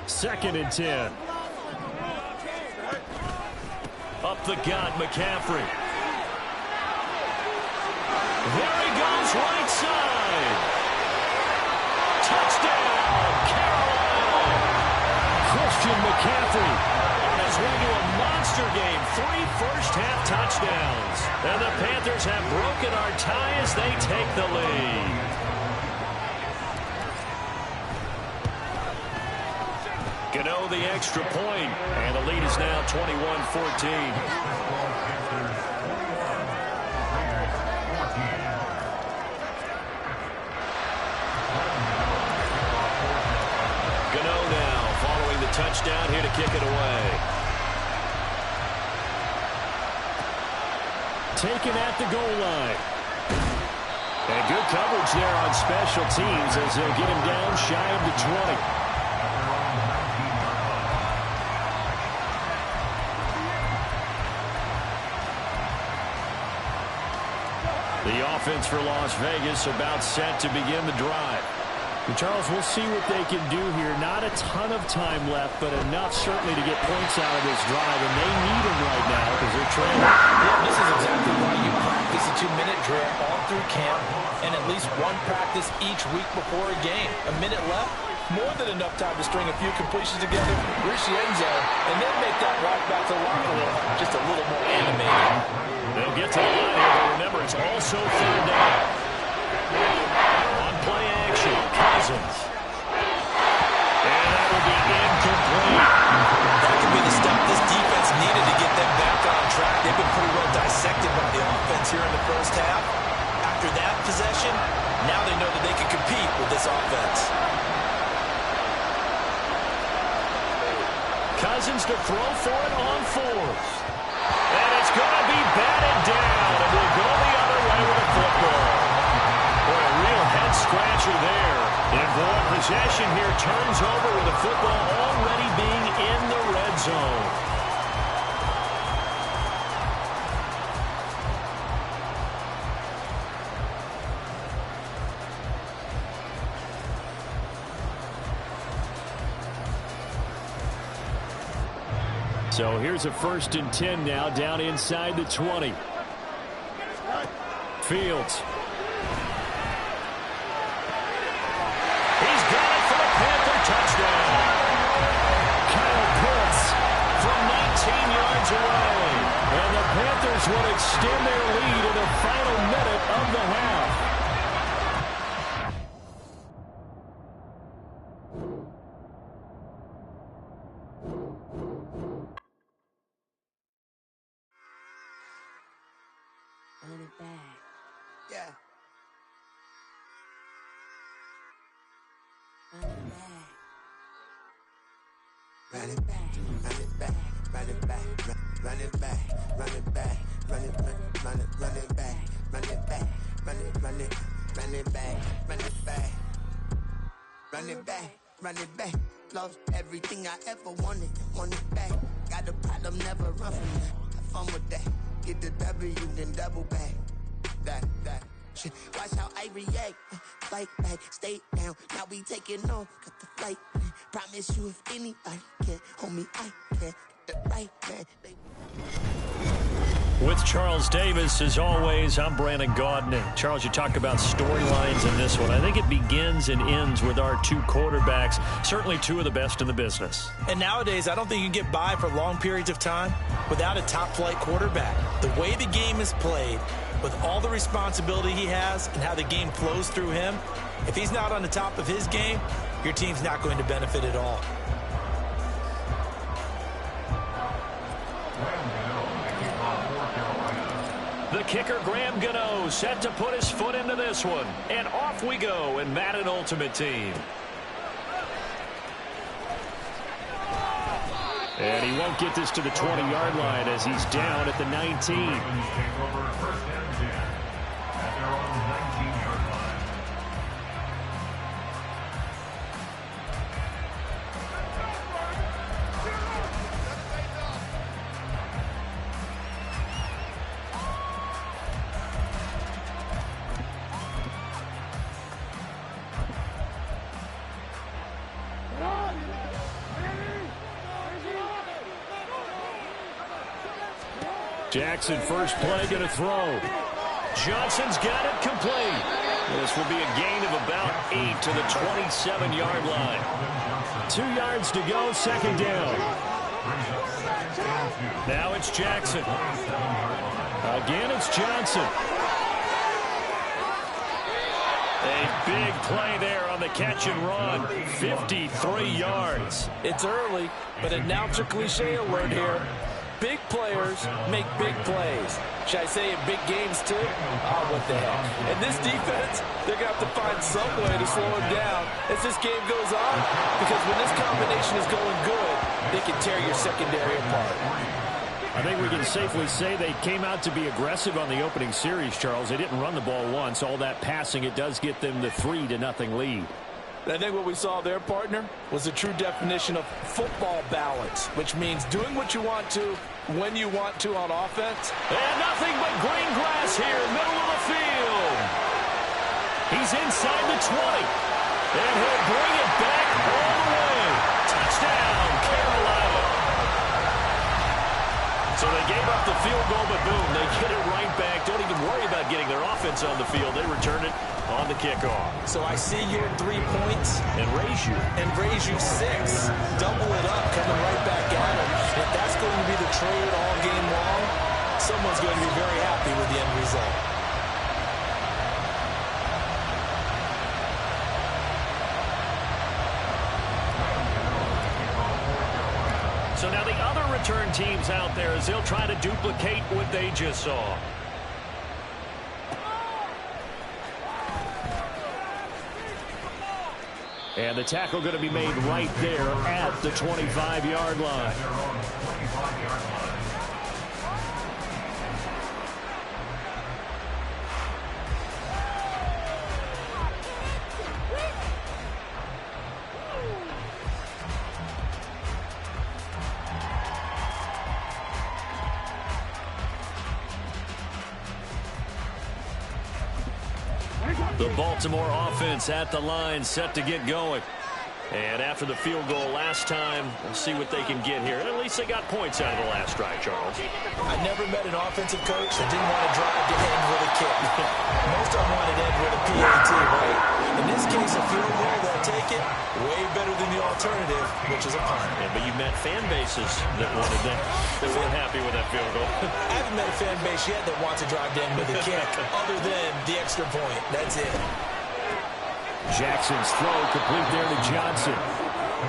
2nd and 10. Up the gut, McCaffrey. There he goes, right side. Touchdown, Carolina. Christian McCaffrey on his way to a monster game. 3 first-half touchdowns. And the Panthers have broken our tie as they take the lead. Gano the extra point, and the lead is now 21-14. Gano now following the touchdown here to kick it away. Taken at the goal line. And good coverage there on special teams as they'll get him down shy of the 20. The offense for Las Vegas about set to begin the drive. And Charles, we'll see what they can do here. Not a ton of time left, but enough certainly to get points out of this drive, and they need them right now because they're trailing. Yeah, this is exactly why you practice a 2-minute drill all through camp and at least one practice each week before a game. A minute left, more than enough time to string a few completions together, reach the end zone, and then make that walk back to the locker room just a little more animated. They'll get to the line here, but remember, it's also 3rd down. On play action, Cousins. And that will be incomplete. That could be the stop this defense needed to get them back on track. They've been pretty well dissected by the offense here in the first half. After that possession, now they know that they can compete with this offense. Cousins to throw for it on 4th. And it's going to be batted down, and we'll go the other way with a football. Boy, a real head-scratcher there. And boy, possession here turns over with the football already being in the red zone. So here's a 1st and 10 now, down inside the 20. Fields. He's got it for the Panther touchdown. Kyle Pitts from 19 yards away. And the Panthers will extend their lead in the final minute of the half. Run it back. Yeah. Run it back. Run it back, run it back, run it back, run it back, run it back, run it back, run it back, run it back, run it back, run it back, run it back, run it back. Lost everything I ever wanted, want it back. Got a problem, never run from that. Have fun with that. Get the W, then double back. That shit. Watch how I react. Fight back, stay down. Now we taking on. Got the flight. Promise you, if anybody can, homie, I can. Get the right man. With Charles Davis, as always, I'm Brandon Gaudin. Charles, you talk about storylines in this one. I think it begins and ends with our 2 quarterbacks, certainly 2 of the best in the business. And nowadays, I don't think you can get by for long periods of time without a top-flight quarterback. The way the game is played, with all the responsibility he has and how the game flows through him, if he's not on the top of his game, your team's not going to benefit at all. The kicker, Graham Gano, set to put his foot into this one. And off we go in Madden Ultimate Team. And he won't get this to the 20-yard line as he's down at the 19. Jackson, first play, going to throw. Johnson's got it complete. This will be a gain of about 8 to the 27-yard line. 2 yards to go, second down. Now it's Jackson. Again, it's Johnson. A big play there on the catch and run. 53 yards. It's early, but announcer cliche alert here. Big players make big plays. Should I say in big games too? Oh, what the heck. And this defense, they're going to have to find some way to slow him down as this game goes on. Because when this combination is going good, they can tear your secondary apart. I think we can safely say they came out to be aggressive on the opening series, Charles. They didn't run the ball once. All that passing, it does get them the 3-0 lead. I think what we saw there, partner, was a true definition of football balance, which means doing what you want to when you want to on offense. And nothing but green grass here, middle of the field. He's inside the 20. And he'll bring it back all the way. Touchdown, Carolina. So they gave up the field goal, but boom, they get it right back. Don't even worry about getting their offense on the field. They return it on the kickoff. So I see your 3 points. And raise you 6. Double it up, coming right back at him. If that's going to be the trade all game long, someone's going to be very happy with the end result. So now the other return teams out there as they'll try to duplicate what they just saw. And the tackle going to be made right there at the 25-yard line. The Baltimore offense at the line, set to get going. And after the field goal last time, we'll see what they can get here. At least they got points out of the last drive, Charles. I never met an offensive coach that didn't want to drive to end with a kick. Most of them wanted to end with a PAT, right? In this case, a field goal, they'll take it. Way better than the alternative, which is a punt. Yeah, but you met fan bases that wanted that. They weren't happy with that field goal. I haven't met a fan base yet that wants to drive to end with a kick, other than the extra point. That's it. Jackson's throw complete there to Johnson.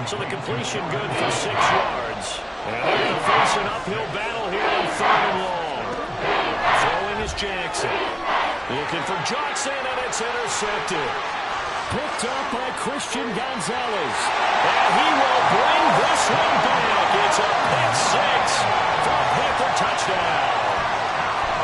So the completion good for 6 yards. And they're going to face an uphill battle here on 3rd and long. Throwing is Jackson. Looking for Johnson, and it's intercepted. Picked up by Christian Gonzalez. And he will bring this one back. It's a pick 6 for a Panther touchdown.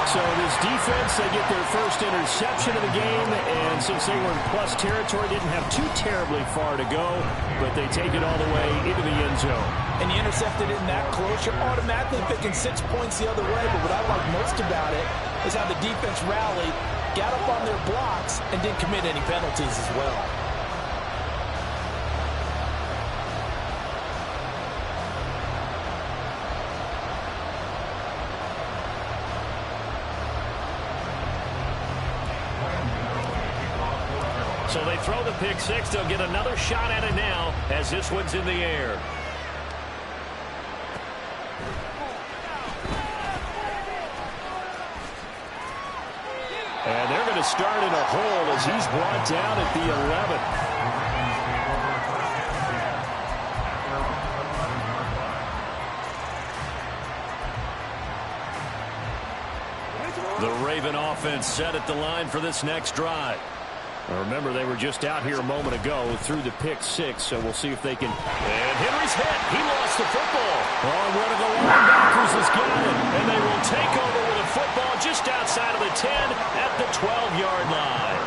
So this defense, they get their first interception of the game, and since they were in plus territory, didn't have too terribly far to go, but they take it all the way into the end zone. And you intercepted it in that close, you're automatically picking 6 points the other way, but what I like most about it is how the defense rallied, got up on their blocks, and didn't commit any penalties as well. So they throw the pick 6. They'll get another shot at it now as this one's in the air. And they're going to start in a hole as he's brought down at the 11. The Raven offense set at the line for this next drive. Remember, they were just out here a moment ago through the pick 6, so we'll see if they can. And Henry's hit. He lost the football. Oh, one of the linebackers has got it. And they will take over with a football just outside of the 10 at the 12-yard line.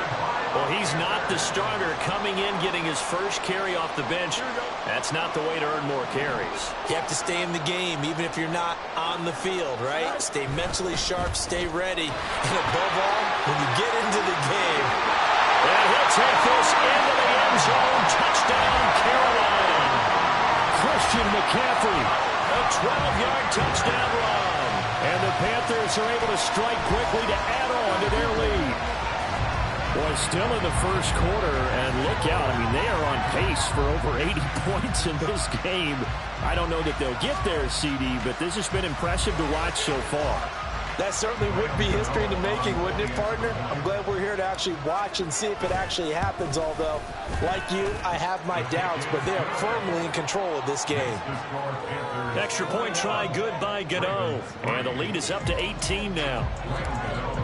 Well, he's not the starter coming in, getting his first carry off the bench. That's not the way to earn more carries. You have to stay in the game, even if you're not on the field, right? Stay mentally sharp, stay ready. And above all, when you get into the game, and he'll take this into the end zone. Touchdown, Carolina. Christian McCaffrey, a 12-yard touchdown run. And the Panthers are able to strike quickly to add on to their lead. Boy, still in the first quarter, and look out. I mean, they are on pace for over 80 points in this game. I don't know that they'll get there, CD, but this has been impressive to watch so far. That certainly would be history in the making, wouldn't it, partner? I'm glad we're here to actually watch and see if it actually happens, although, like you, I have my doubts, but they are firmly in control of this game. Extra point try good by Gano. And the lead is up to 18 now.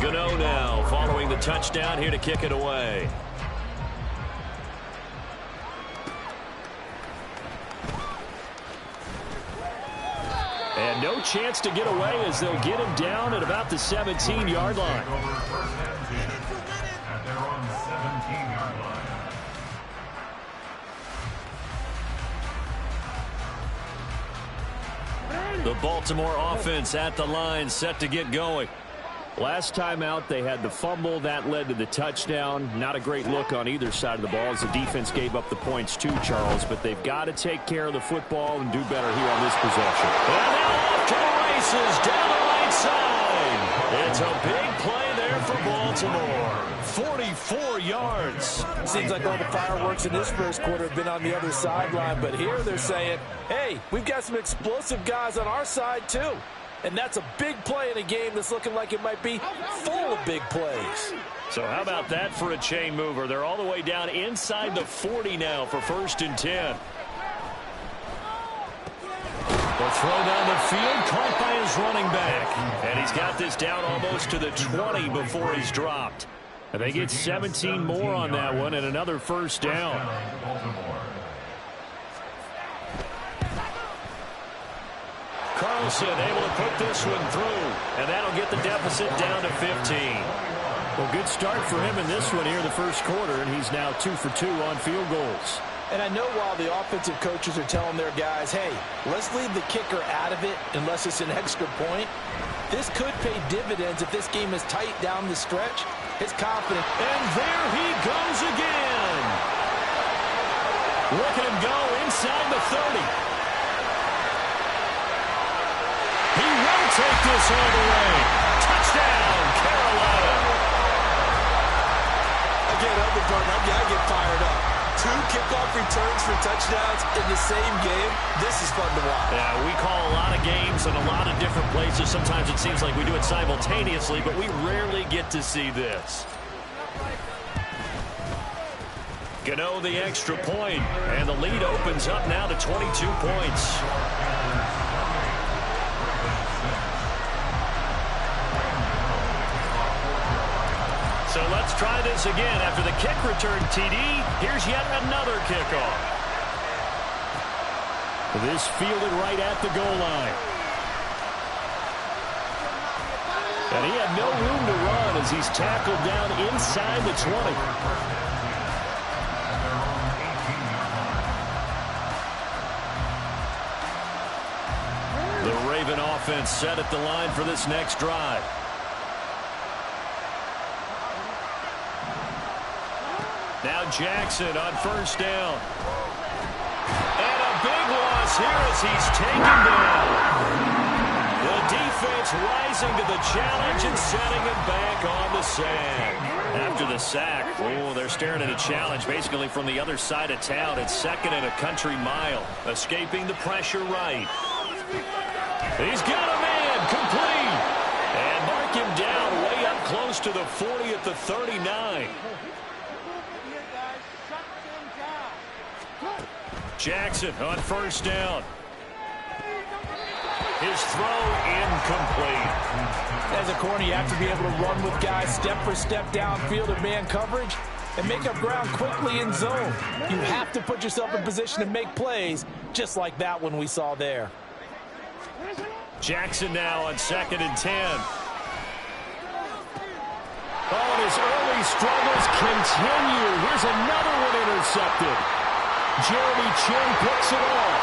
Gano now following the touchdown here to kick it away. And no chance to get away as they'll get him down at about the 17-yard line. And they're on the 17-yard line. The Baltimore offense at the line, set to get going. Last time out, they had the fumble. That led to the touchdown. Not a great look on either side of the ball as the defense gave up the points too, Charles. But they've got to take care of the football and do better here on this possession. And now off to the races down the right side. It's a big play there for Baltimore. 44 yards. Seems like all the fireworks in this first quarter have been on the other sideline, but here they're saying, hey, we've got some explosive guys on our side too. And that's a big play in a game that's looking like it might be full of big plays. So how about that for a chain mover? They're all the way down inside the 40 now for 1st and 10. The throw down the field, caught by his running back. And he's got this down almost to the 20 before he's dropped. And they get 17 more on that one and another 1st down. Carlson able to put this one through, and that'll get the deficit down to 15. Well, good start for him in this one here in the first quarter, and he's now 2 for 2 on field goals. And I know while the offensive coaches are telling their guys, hey, let's leave the kicker out of it unless it's an extra point, this could pay dividends if this game is tight down the stretch. His confidence. And there he goes again. Look at him go inside the 30. He will take this all the way. Touchdown, Carolina. Again, other partner, I get fired up. 2 kickoff returns for touchdowns in the same game. This is fun to watch. Yeah, we call a lot of games in a lot of different places. Sometimes it seems like we do it simultaneously, but we rarely get to see this. Gano the extra point, and the lead opens up now to 22 points. So let's try this again. After the kick return TD, here's yet another kickoff. This fielded right at the goal line. And he had no room to run as he's tackled down inside the 20. The Raven offense set at the line for this next drive. Now Jackson on 1st down. And a big loss here as he's taken down. The defense rising to the challenge and setting him back on the sand. After the sack, they're staring at a challenge basically from the other side of town. It's 2nd and a country mile. Escaping the pressure right. He's got a man complete. And mark him down way up close to the 40 at the 39. Jackson on 1st down. His throw incomplete. As a corner, you have to be able to run with guys step for step downfield in man coverage and make up ground quickly in zone. You have to put yourself in position to make plays just like that one we saw there. Jackson now on 2nd and 10. Oh, and his early struggles continue. Here's another one intercepted. Jeremy Chin picks it off.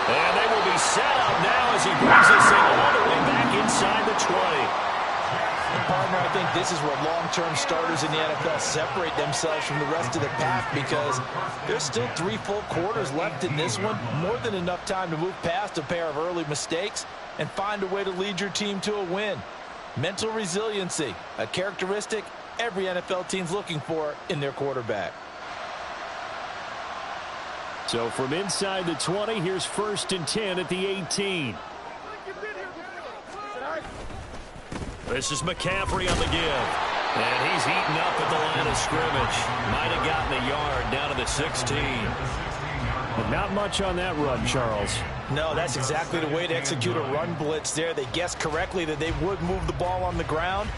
And they will be set up now as he brings this thing all the way back inside the 20. And partner, I think this is where long-term starters in the NFL separate themselves from the rest of the pack because there's still 3 full quarters left in this one. More than enough time to move past a pair of early mistakes and find a way to lead your team to a win. Mental resiliency, a characteristic every NFL team's looking for in their quarterback. So from inside the 20, here's 1st and 10 at the 18. This is McCaffrey on the give. And he's heating up at the line of scrimmage. Might have gotten a yard down to the 16. But not much on that run, Charles. No, that's exactly the way to execute a run blitz there. They guessed correctly that they would move the ball on the ground,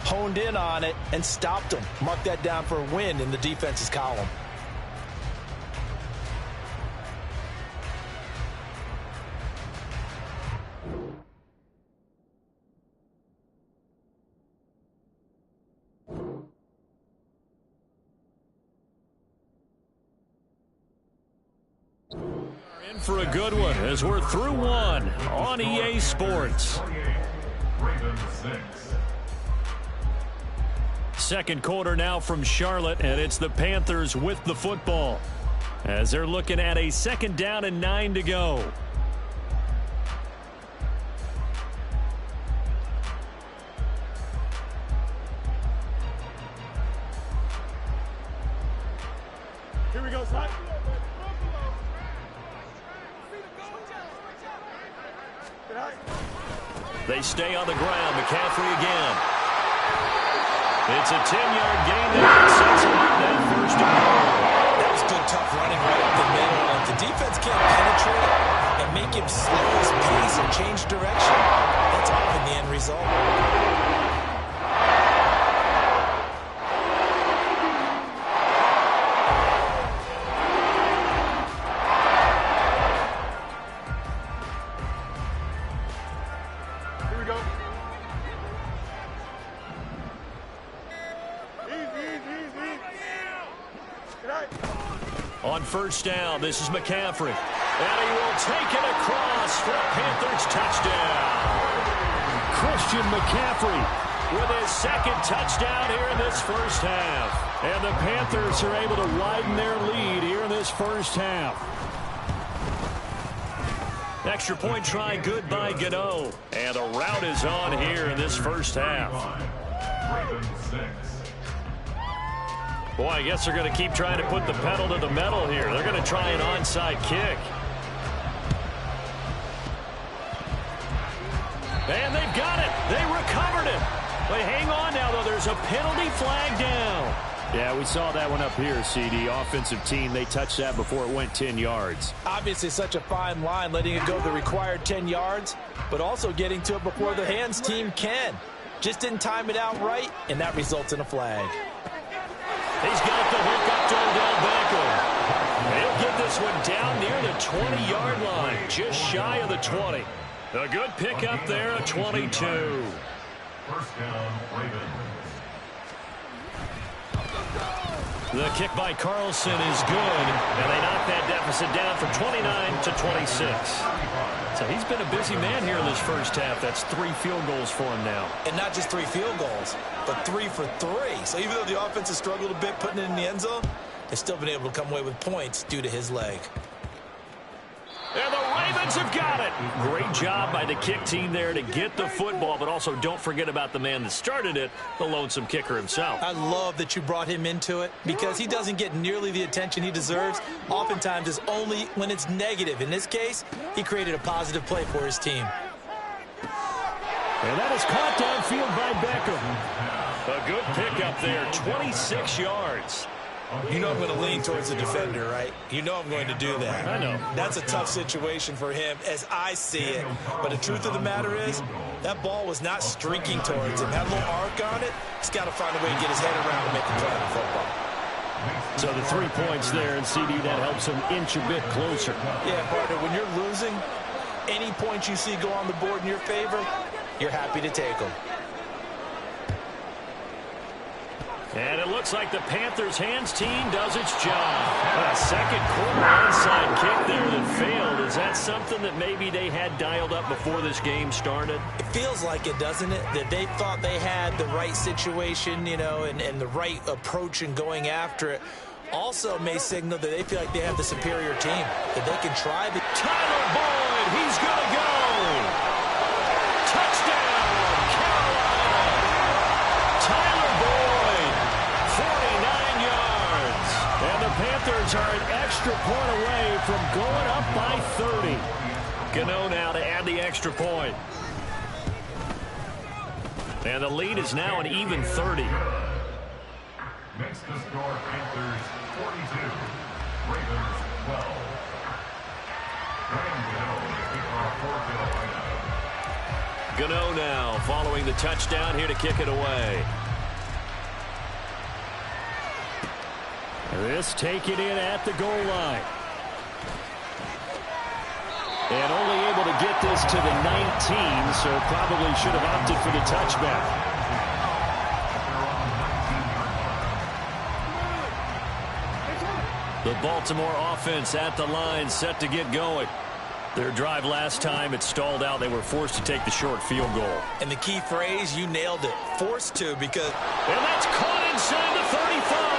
honed in on it, and stopped them. Mark that down for a win in the defense's column. In for a good one as we're through one on EA Sports. Second quarter now from Charlotte, and it's the Panthers with the football as they're looking at a 2nd down and 9 to go. Here we go, Slide. They stay on the ground. McCaffrey again. It's a 10-yard gain that sets him up that 1st and goal. That was good, tough running right up the middle. If the defense can't penetrate and make him slow his pace and change direction, that's often the end result. On 1st down, this is McCaffrey. And he will take it across for a Panthers touchdown. Christian McCaffrey With his 2nd touchdown here in this 1st half. And the Panthers are able to widen their lead here in this 1st half. Extra point try good by Gano. And the route is on here in this 1st half. Boy, I guess they're going to keep trying to put the pedal to the metal here. They're going to try an onside kick. And they've got it. They recovered it. But hang on now, though. There's a penalty flag down. Yeah, we saw that one up here, CD. Offensive team, they touched that before it went 10 yards. Obviously such a fine line, letting it go the required 10 yards, but also getting to it before the hands team can. Just didn't time it out right, and that results in a flag. He's got the hook up to Odell Beckham. He'll get this one down near the 20-yard line, just shy of the 20. A good pickup there, a 22. 1st down, Ravens. The kick by Carlson is good, and they knock that deficit down from 29 to 26. So he's been a busy man here in this 1st half. That's 3 field goals for him now. And not just 3 field goals, but 3 for 3. So even though the offense has struggled a bit putting it in the end zone, they've still been able to come away with points due to his leg. And the Ravens have got it. Great job by the kick team there to get the football, but also don't forget about the man that started it, the lonesome kicker himself. I love that you brought him into it because he doesn't get nearly the attention he deserves. Oftentimes it's only when it's negative. In this case, he created a positive play for his team. And that is caught downfield by Beckham. A good pickup there, 26 yards. You know I'm going to lean towards the defender, right? You know I'm going to do that. I know. That's a tough situation for him as I see it. But the truth of the matter is, that ball was not streaking towards him. Had a little arc on it. He's got to find a way to get his head around and make a play on the football. So the 3 points there, and CD, that helps him inch a bit closer. Yeah, partner, when you're losing, any points you see go on the board in your favor, you're happy to take them. And it looks like the Panthers' hands team does its job. A 2nd quarter onside kick there that failed. Is that something that maybe they had dialed up before this game started? It feels like it, doesn't it? That they thought they had the right situation, you know, and the right approach in going after it. Also may signal that they feel like they have the superior team, that they can try the... Tyler Boyd, he's going to go. Panthers are an extra point away from going up by 30. Gano now to add the extra point. And the lead is now an even 30. Next to score, Panthers 42, Ravens 12. Gano now following the touchdown here to kick it away. This taken in at the goal line. And only able to get this to the 19, so probably should have opted for the touchback. The Baltimore offense at the line, set to get going. Their drive last time, it stalled out. They were forced to take the short field goal. And the key phrase, you nailed it, forced to, because... And that's caught inside the 35.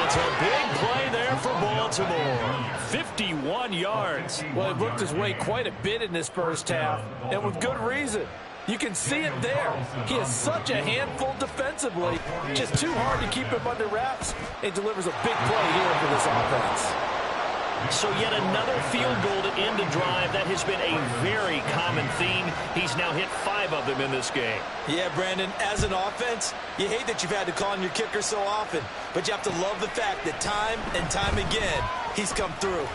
It's a big play there for Baltimore. 51 yards. Well, he worked his way quite a bit in this first half, and with good reason. You can see it there. He is such a handful defensively. Just too hard to keep him under wraps. It delivers a big play here for this offense. So yet another field goal to end a drive. That has been a very common theme. He's now hit 5 of them in this game. Yeah, Brandon, as an offense, you hate that you've had to call on your kicker so often, but you have to love the fact that time and time again, he's come through.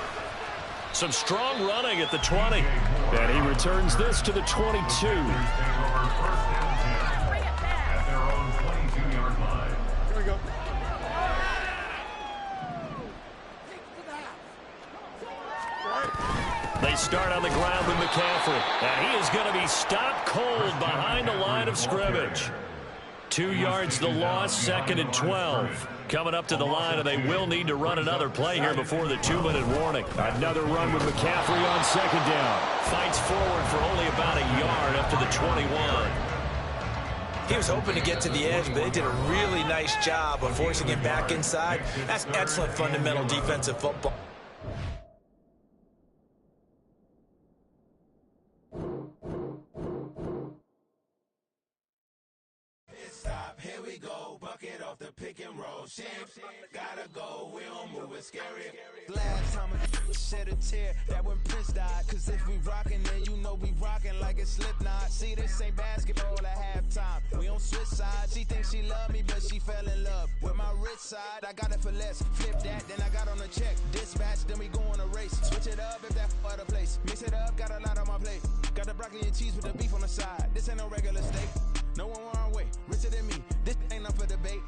Some strong running at the 20. And he returns this to the 22. They start on the ground with McCaffrey. And he is going to be stopped cold behind the line of scrimmage. 2 yards the loss, 2nd and 12. Coming up to the line, and they will need to run another play here before the 2-minute warning. Another run with McCaffrey on 2nd down. Fights forward for only about a yard up to the 21. He was hoping to get to the edge, but they did a really nice job of forcing him back inside. That's excellent fundamental defensive football. Here we go, bucket off the pick and roll. Champs, gotta go, we don't move it scary. Last time I shed a tear, that when Prince died. Cause if we rockin', then you know we rockin' like a Slipknot. See, this ain't basketball at halftime. We on switch sides. She thinks she love me, but she fell in love with my rich side. I got it for less. Flip that, then I got on a check. Dispatch, then we go on a race. Switch it up if that other place. Mix it up, got a lot on my plate. Got the broccoli and cheese with the beef on the side. This ain't no regular steak. No one wrong way, richer than me. This ain't up for debate.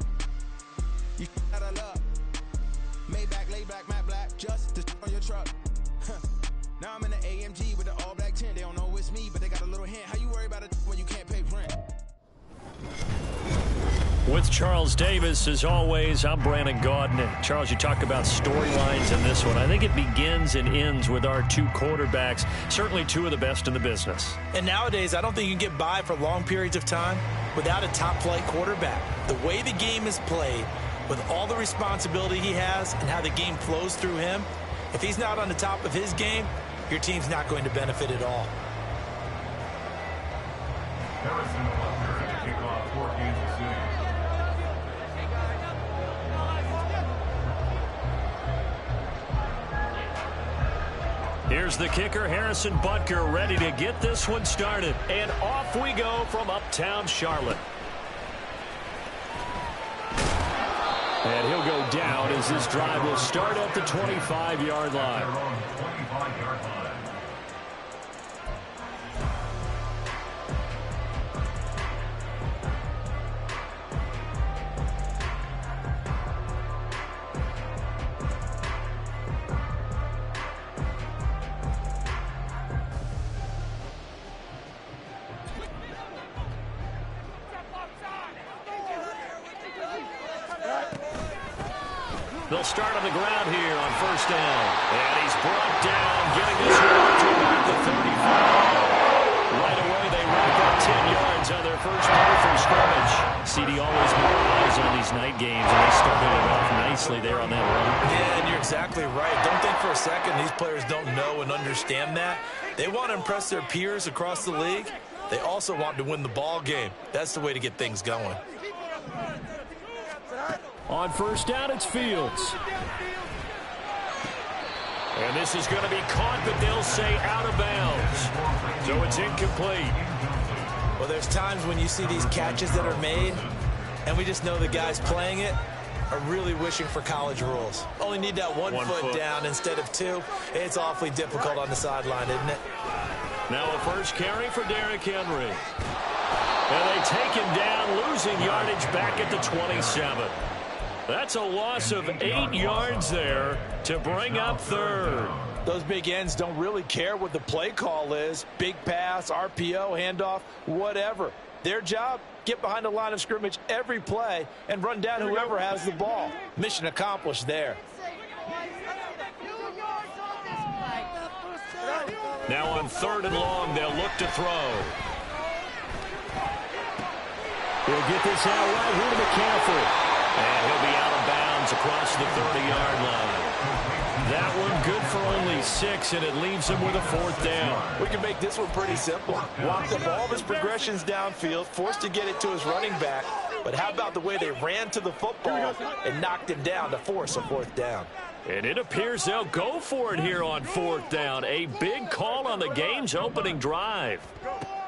You out of luck. Maybach, laid back, matte black, just to on your truck. Now I'm in the AMG with the all black tint. They don't know it's me, but they got a little hint. How you worry about it when you can't pay rent? With Charles Davis, as always, I'm Brandon Gaudin. Charles, you talk about storylines in this one. I think it begins and ends with our 2 quarterbacks, certainly 2 of the best in the business. And nowadays, I don't think you can get by for long periods of time without a top-flight quarterback. The way the game is played, with all the responsibility he has and how the game flows through him, if he's not on the top of his game, your team's not going to benefit at all. Harrison Butker to kick off for Kansas City. Here's the kicker, Harrison Butker, ready to get this one started. And off we go from uptown Charlotte. And he'll go down as this drive will start at the 25-yard line. 25-yard line. They'll start on the ground here on 1st down. And he's brought down, getting this one to about the 35. Right away, they rack up 10 yards on their first play from scrimmage. CD always more eyes on these night games, and they started it off nicely there on that run. Yeah, and you're exactly right. Don't think for a second these players don't know and understand that. They want to impress their peers across the league. They also want to win the ball game. That's the way to get things going. On first down, it's Fields. And this is going to be caught, but they'll say out of bounds. So it's incomplete. Well, there's times when you see these catches that are made, and we just know the guys playing it are really wishing for college rules. Only need that one foot down instead of two. It's awfully difficult on the sideline, isn't it? Now a first carry for Derrick Henry. And they take him down, losing yardage back at the 27. That's a loss of 8 yards there to bring up third. Those big ends don't really care what the play call is. Big pass, RPO, handoff, whatever. Their job, get behind the line of scrimmage every play and run down whoever has the ball. Mission accomplished there. Now on 3rd and long, they'll look to throw. He'll get this out right here to McCaffrey. And he'll be out of bounds across the 30-yard line. That one good for only 6, and it leaves him with a 4th down. We can make this one pretty simple. Walked up all of his progressions downfield, forced to get it to his running back. But how about the way they ran to the football and knocked him down to force a 4th down? And it appears they'll go for it here on 4th down. A big call on the game's opening drive.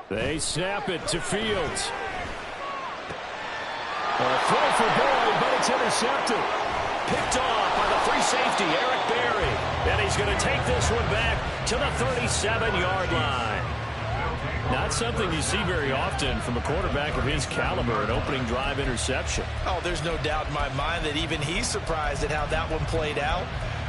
They snap it to Fields. A throw for Boyd, but it's intercepted. Picked off by the free safety, Eric Berry. And he's going to take this one back to the 37-yard line. Not something you see very often from a quarterback of his caliber, an opening drive interception. Oh, there's no doubt in my mind that even he's surprised at how that one played out.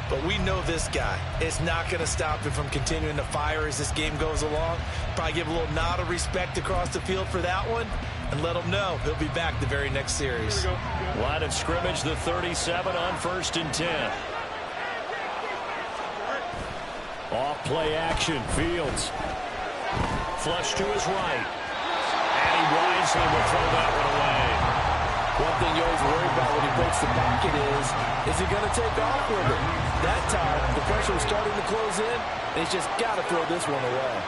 But we know this guy. It's not going to stop him from continuing to fire as this game goes along. Probably give a little nod of respect across the field for that one and let him know he'll be back the very next series. Line of scrimmage, the 37 on 1st and 10. Off play action, Fields. Flush to his right. And he wisely will throw that one away. One thing you always worry about when he breaks the pocket is he going to take off with it? That time, the pressure was starting to close in, and he's just got to throw this one away.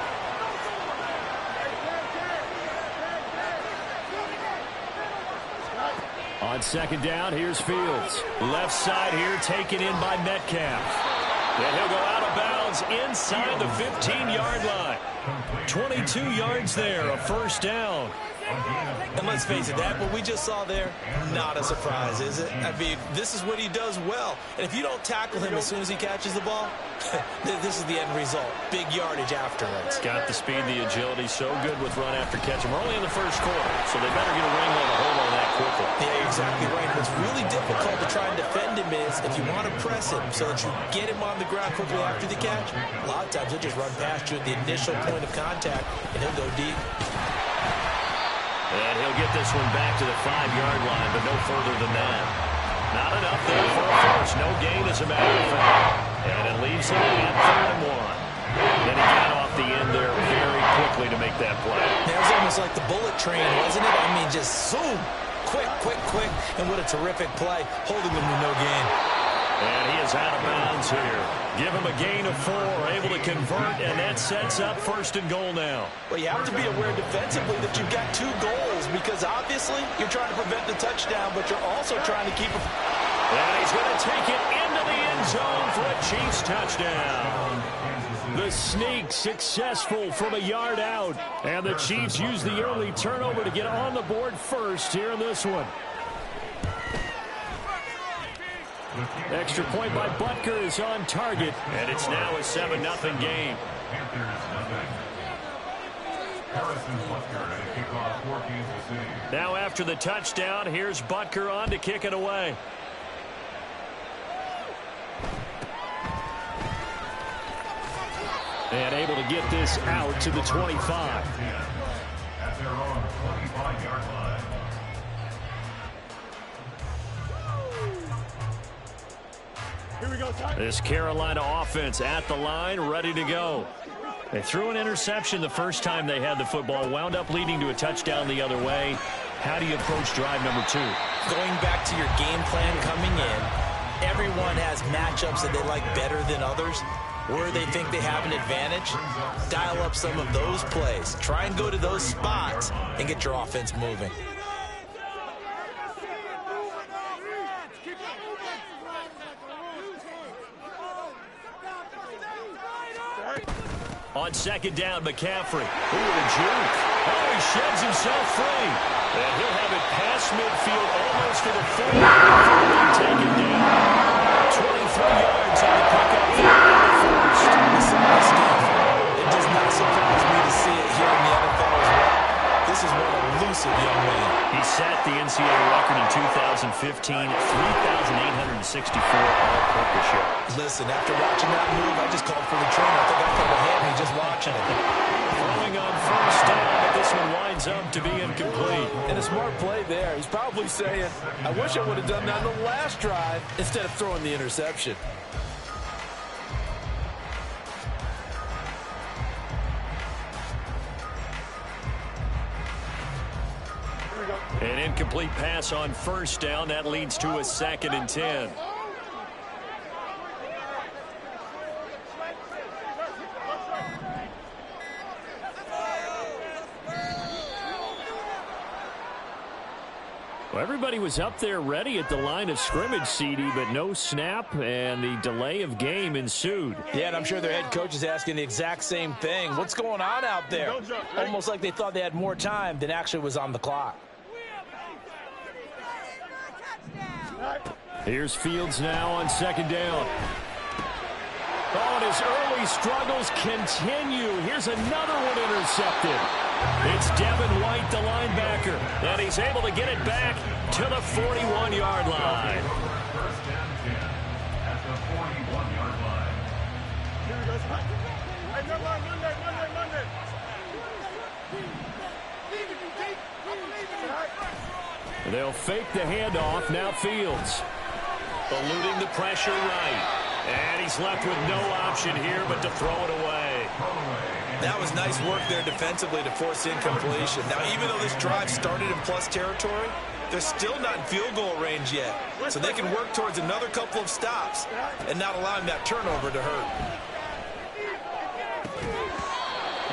On 2nd down, here's Fields. Left side here taken in by Metcalf. And he'll go out of bounds inside the 15-yard line. 22 yards there, a 1st down. And let's face it, that what we just saw there, not a surprise, is it? I mean, this is what he does well. And if you don't tackle him as soon as he catches the ball, this is the end result. Big yardage afterwards. Got the speed, the agility, so good with run after catch. And we're only in the 1st quarter, so they better get a ring on the hold on that quickly. Yeah, you're exactly right. What's really difficult to try and defend him is if you want to press him so that you get him on the ground quickly after the catch, a lot of times he'll just run past you at the initial point of contact, and he'll go deep. And he'll get this one back to the 5-yard line, but no further than that. Not enough there for a first. No gain, as a matter of fact. And it leaves him at 3rd and 1. And he got off the end there very quickly to make that play. That was almost like the bullet train, wasn't it? I mean, just zoom. Quick, quick, quick. And what a terrific play, holding them to no gain. And he is out of bounds here. Give him a gain of 4, able to convert, and that sets up 1st and goal now. Well, you have to be aware defensively that you've got 2 goals because obviously you're trying to prevent the touchdown, but you're also trying to keep it. And he's going to take it into the end zone for a Chiefs touchdown. The sneak successful from a yard out, and the Chiefs use the early turnover to get on the board first here in this one. Extra point by Butker is on target. And it's now a 7-0 game. Now after the touchdown, here's Butker on to kick it away. And able to get this out to the 25. At their own 25-yard line. This Carolina offense at the line, ready to go. They threw an interception the first time they had the football, wound up leading to a touchdown the other way. How do you approach drive number 2? Going back to your game plan coming in, everyone has matchups that they like better than others. Where they think they have an advantage, dial up some of those plays. Try and go to those spots and get your offense moving. On second down, McCaffrey. Ooh, the juke. Oh, he sheds himself free. And he'll have it past midfield, almost to the 40. Taken down. 23 yards on the pickup for the first. It does not surprise me to see it here in the NFL as well. This is one elusive young man. He set the NCAA record in 2015, 3,864 all-purpose yards. Listen, after watching that move, I just called for the trainer. I think I felt a hand me just watching it. Throwing on first down, but this one winds up to be incomplete. And a smart play there. He's probably saying, I wish I would have done that on the last drive instead of throwing the interception. An incomplete pass on first down. That leads to a 2nd and 10. Well, everybody was up there ready at the line of scrimmage, CD, but no snap, and the delay of game ensued. Yeah, and I'm sure their head coach is asking the exact same thing. What's going on out there? Almost like they thought they had more time than actually was on the clock. Here's Fields now on second down. Oh, and his early struggles continue. Here's another one intercepted. It's Devin White, the linebacker, and he's able to get it back to the 41-yard line. First and 10 at the 41-yard line. They'll fake the handoff. Now Fields. Eluding the pressure right. And he's left with no option here but to throw it away. That was nice work there defensively to force incompletion. Now, even though this drive started in plus territory, they're still not in field goal range yet. So they can work towards another couple of stops and not allowing that turnover to hurt.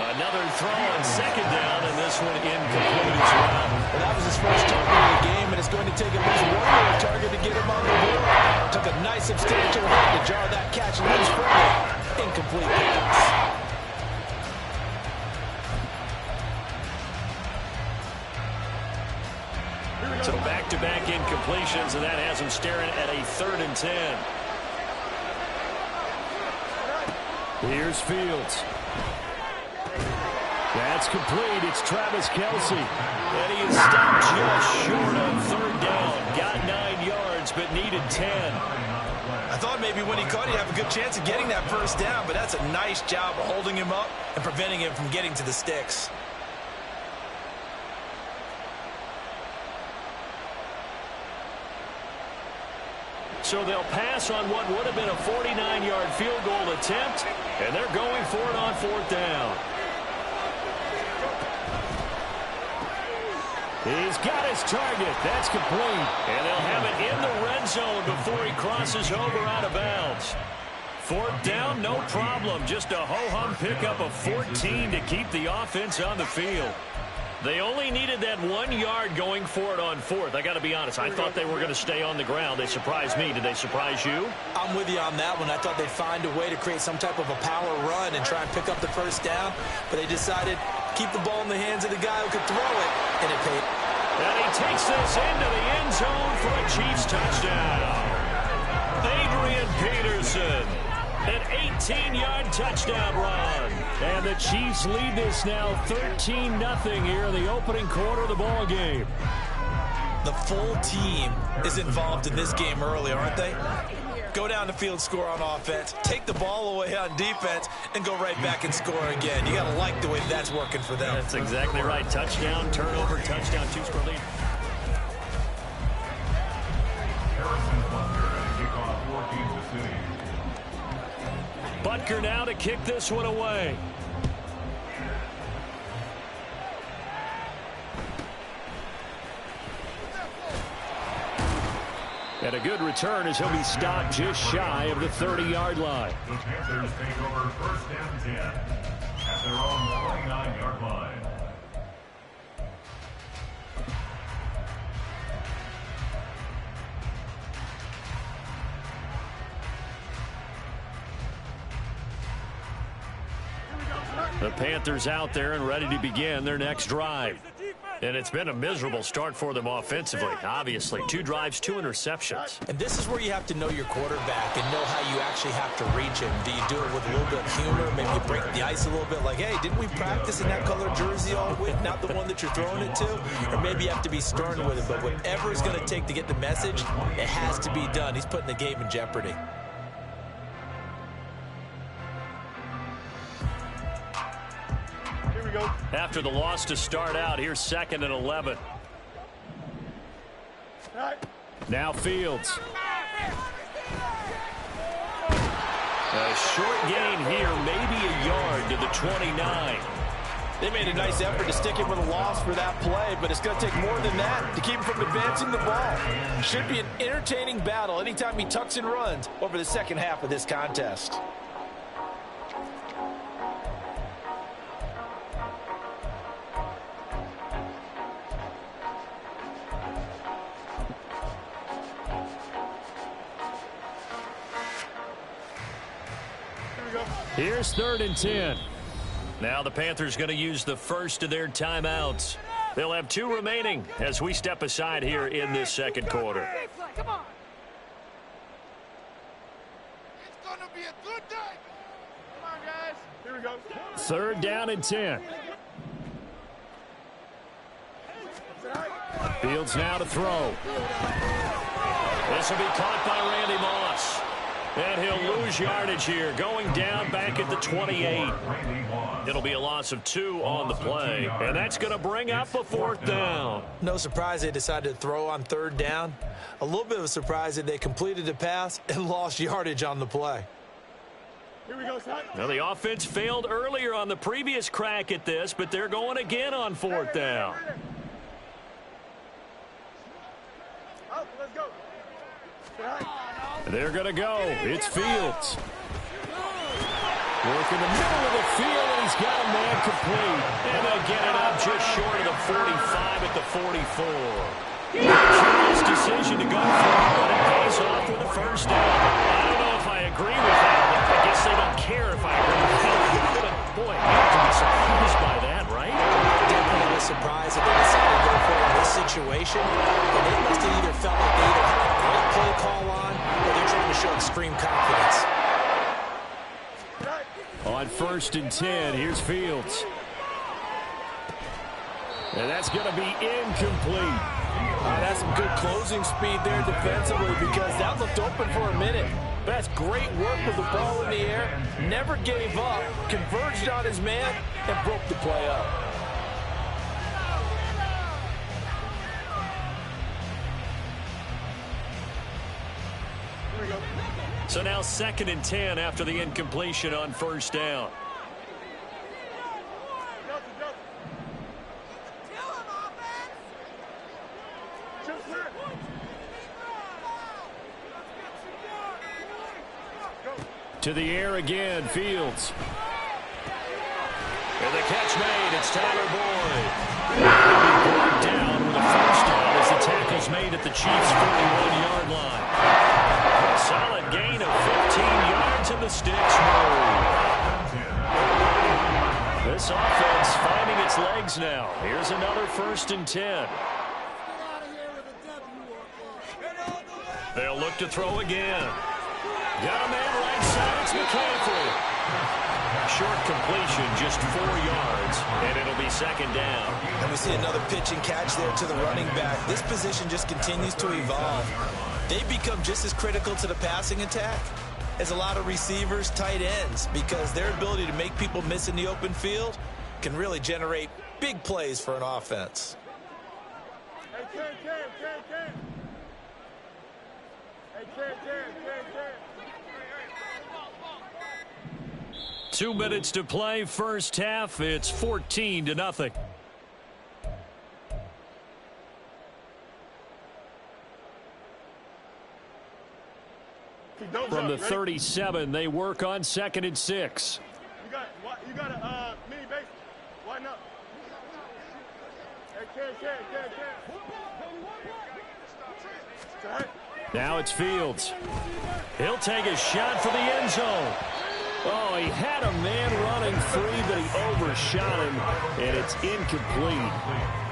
Another throw on second down, and this one incomplete as well. Well, that was his first target of the game, and it's going to take at least one more target to get him on the board. Took a nice substantial hit to jar that catch loose from it. Incomplete pass. So back-to-back incompletions, and that has him staring at a 3rd and 10. Here's Fields. That's complete. It's Travis Kelce. And he is stopped just short on 3rd down. Got 9 yards, but needed 10. I thought maybe when he caught it, he'd have a good chance of getting that first down, but that's a nice job of holding him up and preventing him from getting to the sticks. So they'll pass on what would have been a 49-yard field goal attempt, and they're going for it on 4th down. He's got his target. That's complete. And they'll have it in the red zone before he crosses over out of bounds. 4th down, no problem. Just a ho-hum pickup of 14 to keep the offense on the field. They only needed that 1 yard going for it on 4th. I got to be honest, I thought they were going to stay on the ground. They surprised me. Did they surprise you? I'm with you on that one. I thought they'd find a way to create some type of a power run and try and pick up the first down, but they decided to keep the ball in the hands of the guy who could throw it, and it paid. And he takes this into the end zone for a Chiefs touchdown. Adrian Peterson. An 18-yard touchdown run. And the Chiefs lead this now 13-0 here in the opening quarter of the ball game. The full team is involved in this game early, aren't they? Go down the field, score on offense, take the ball away on defense, and go right back and score again. You got to like the way that's working for them. That's exactly right. Touchdown, turnover, touchdown, two-score lead. Butker now to kick this one away. And a good return as he'll be stopped just shy of the 30-yard line. The Panthers take over 1st and 10 at their own 49-yard line. The Panthers out there and ready to begin their next drive. And it's been a miserable start for them offensively, obviously. 2 drives, 2 interceptions. And this is where you have to know your quarterback and know how you actually have to reach him. Do you do it with a little bit of humor? Maybe you break the ice a little bit like, hey, didn't we practice in that color jersey all week? Not the one that you're throwing it to? Or maybe you have to be stern with it. But whatever it's going to take to get the message, it has to be done. He's putting the game in jeopardy. After the loss to start out, here's 2nd and 11. Now Fields. A short gain here, maybe a yard to the 29. They made a nice effort to stick him with a loss for that play, but it's going to take more than that to keep him from advancing the ball. Should be an entertaining battle anytime he tucks and runs over the second half of this contest. Here's 3rd and 10. Now the Panthers going to use the first of their timeouts. They'll have 2 remaining as we step aside here in this second quarter. Come on. It's going to be a good day. Come on, guys. Here we go. 3rd down and 10. Fields now to throw. This will be caught by Randy Moss. And he'll lose yardage here, going down back at the 28. It'll be a loss of 2 on the play, and that's going to bring up a 4th down. No surprise they decided to throw on 3rd down. A little bit of a surprise that they completed the pass and lost yardage on the play. Here we go, son. Now, the offense failed earlier on the previous crack at this, but they're going again on 4th down. Oh, let's go. They're going to go. It's Fields. Work in the middle of the field, and he's got a man complete. And they'll get it up just short of the 45 at the 44. Curious decision to go for it, but it pays off with a 1st down. I don't know if I agree with that. I guess they don't care if I agree with that. But, boy, you have to be surprised by that, right? Definitely a surprise that they decided to go for it in this situation. But they must have either felt like they either had a great play call on or they're trying to show extreme confidence. On 1st and 10, here's Fields. And that's going to be incomplete. That's some good closing speed there defensively because that looked open for a minute. But that's great work with the ball in the air. Never gave up, converged on his man, and broke the play up. So now 2nd and 10 after the incompletion on 1st down. To the air again, Fields. And the catch made, it's Tyler Boyd. Brought down with a 1st down as the tackle's made at the Chiefs' 41-yard line. A solid gain of 15 yards and the sticks move. This offense finding its legs now. Here's another 1st and 10. They'll look to throw again. Got a man right side, it's McCaffrey. Short completion, just 4 yards, and it'll be 2nd down. And we see another pitch and catch there to the running back. This position just continues to evolve. They become just as critical to the passing attack as a lot of receivers, tight ends, because their ability to make people miss in the open field can really generate big plays for an offense. Hey, Ken. Hey, Ken. 2 minutes to play, 1st half. It's 14-0. From the 37, they work on 2nd and 6. You got a mini base. Why not? Hey, Ken. Now it's Fields. He'll take a shot for the end zone. Oh, he had a man running free, but he overshot him, and it's incomplete.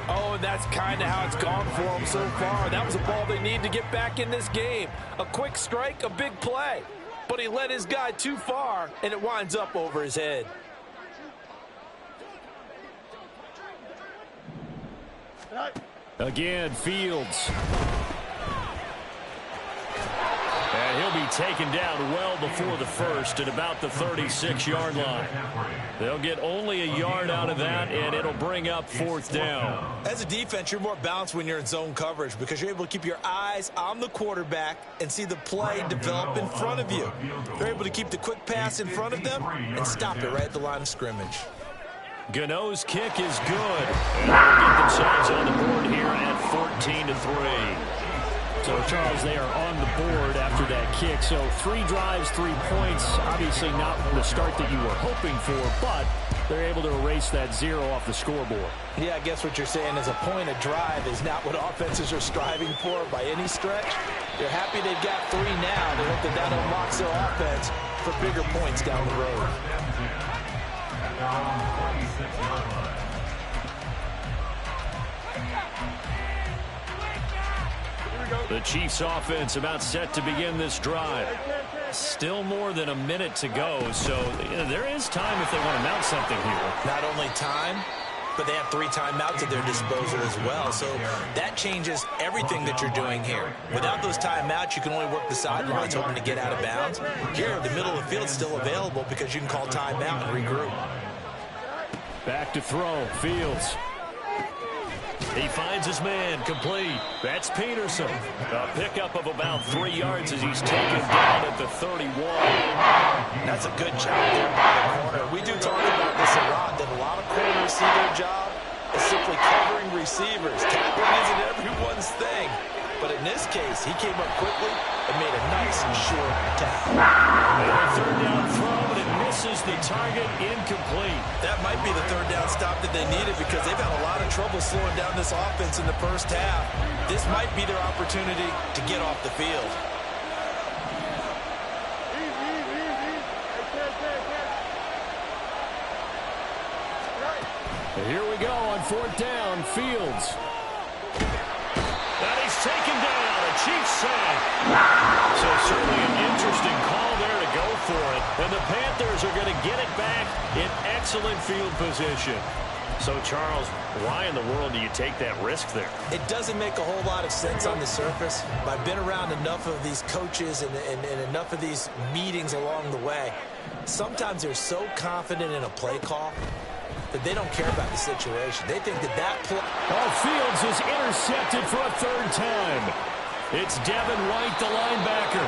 Oh, and that's kind of how it's gone for him so far. That was a ball they need to get back in this game. A quick strike, a big play. But he led his guy too far, and it winds up over his head. Again, Fields. And he'll be taken down well before the first at about the 36-yard line. They'll get only a yard out of that, and it'll bring up 4th down. As a defense, you're more balanced when you're in zone coverage because you're able to keep your eyes on the quarterback and see the play develop in front of you. They're able to keep the quick pass in front of them and stop it right at the line of scrimmage. Gano's kick is good. And they'll get themselves on the board here at 14-3. So, Charles, they are on the board after that kick. So 3 drives, 3 points. Obviously not the start that you were hoping for, but they're able to erase that 0 off the scoreboard. Yeah, I guess what you're saying is a point a drive is not what offenses are striving for by any stretch. They're happy they've got 3 now. They hope that unlocks their offense for bigger points down the road. The Chiefs offense about set to begin this drive. Still more than a minute to go, so there is time if they want to mount something here. Not only time, but they have 3 timeouts at their disposal as well, so that changes everything that you're doing here. Without those timeouts, you can only work the sidelines hoping to get out of bounds. Here, the middle of the field is still available because you can call timeout and regroup. Back to throw, Fields. He finds his man, complete. That's Peterson. A pickup of about 3 yards as he's taken down at the 31. That's a good job there by the corner. We do talk about this a lot, that a lot of corners see their job as simply covering receivers. Tackling isn't everyone's thing. But in this case, he came up quickly and made a nice and short tackle. And a 3rd down throw, but it misses the target, incomplete. That might be the 3rd down stop that they needed because they've had a lot of trouble slowing down this offense in the first half. This might be their opportunity to get off the field. And here we go on 4th down, Fields. And he's taken down, a Chiefs sack. So certainly an interesting call there to go for it. And the Panthers are going to get it back in excellent field position. So, Charles, why in the world do you take that risk there? It doesn't make a whole lot of sense on the surface. But I've been around enough of these coaches and enough of these meetings along the way. Sometimes they're so confident in a play call that they don't care about the situation. They think that play... Oh, Fields is intercepted for a 3rd time. It's Devin White, the linebacker.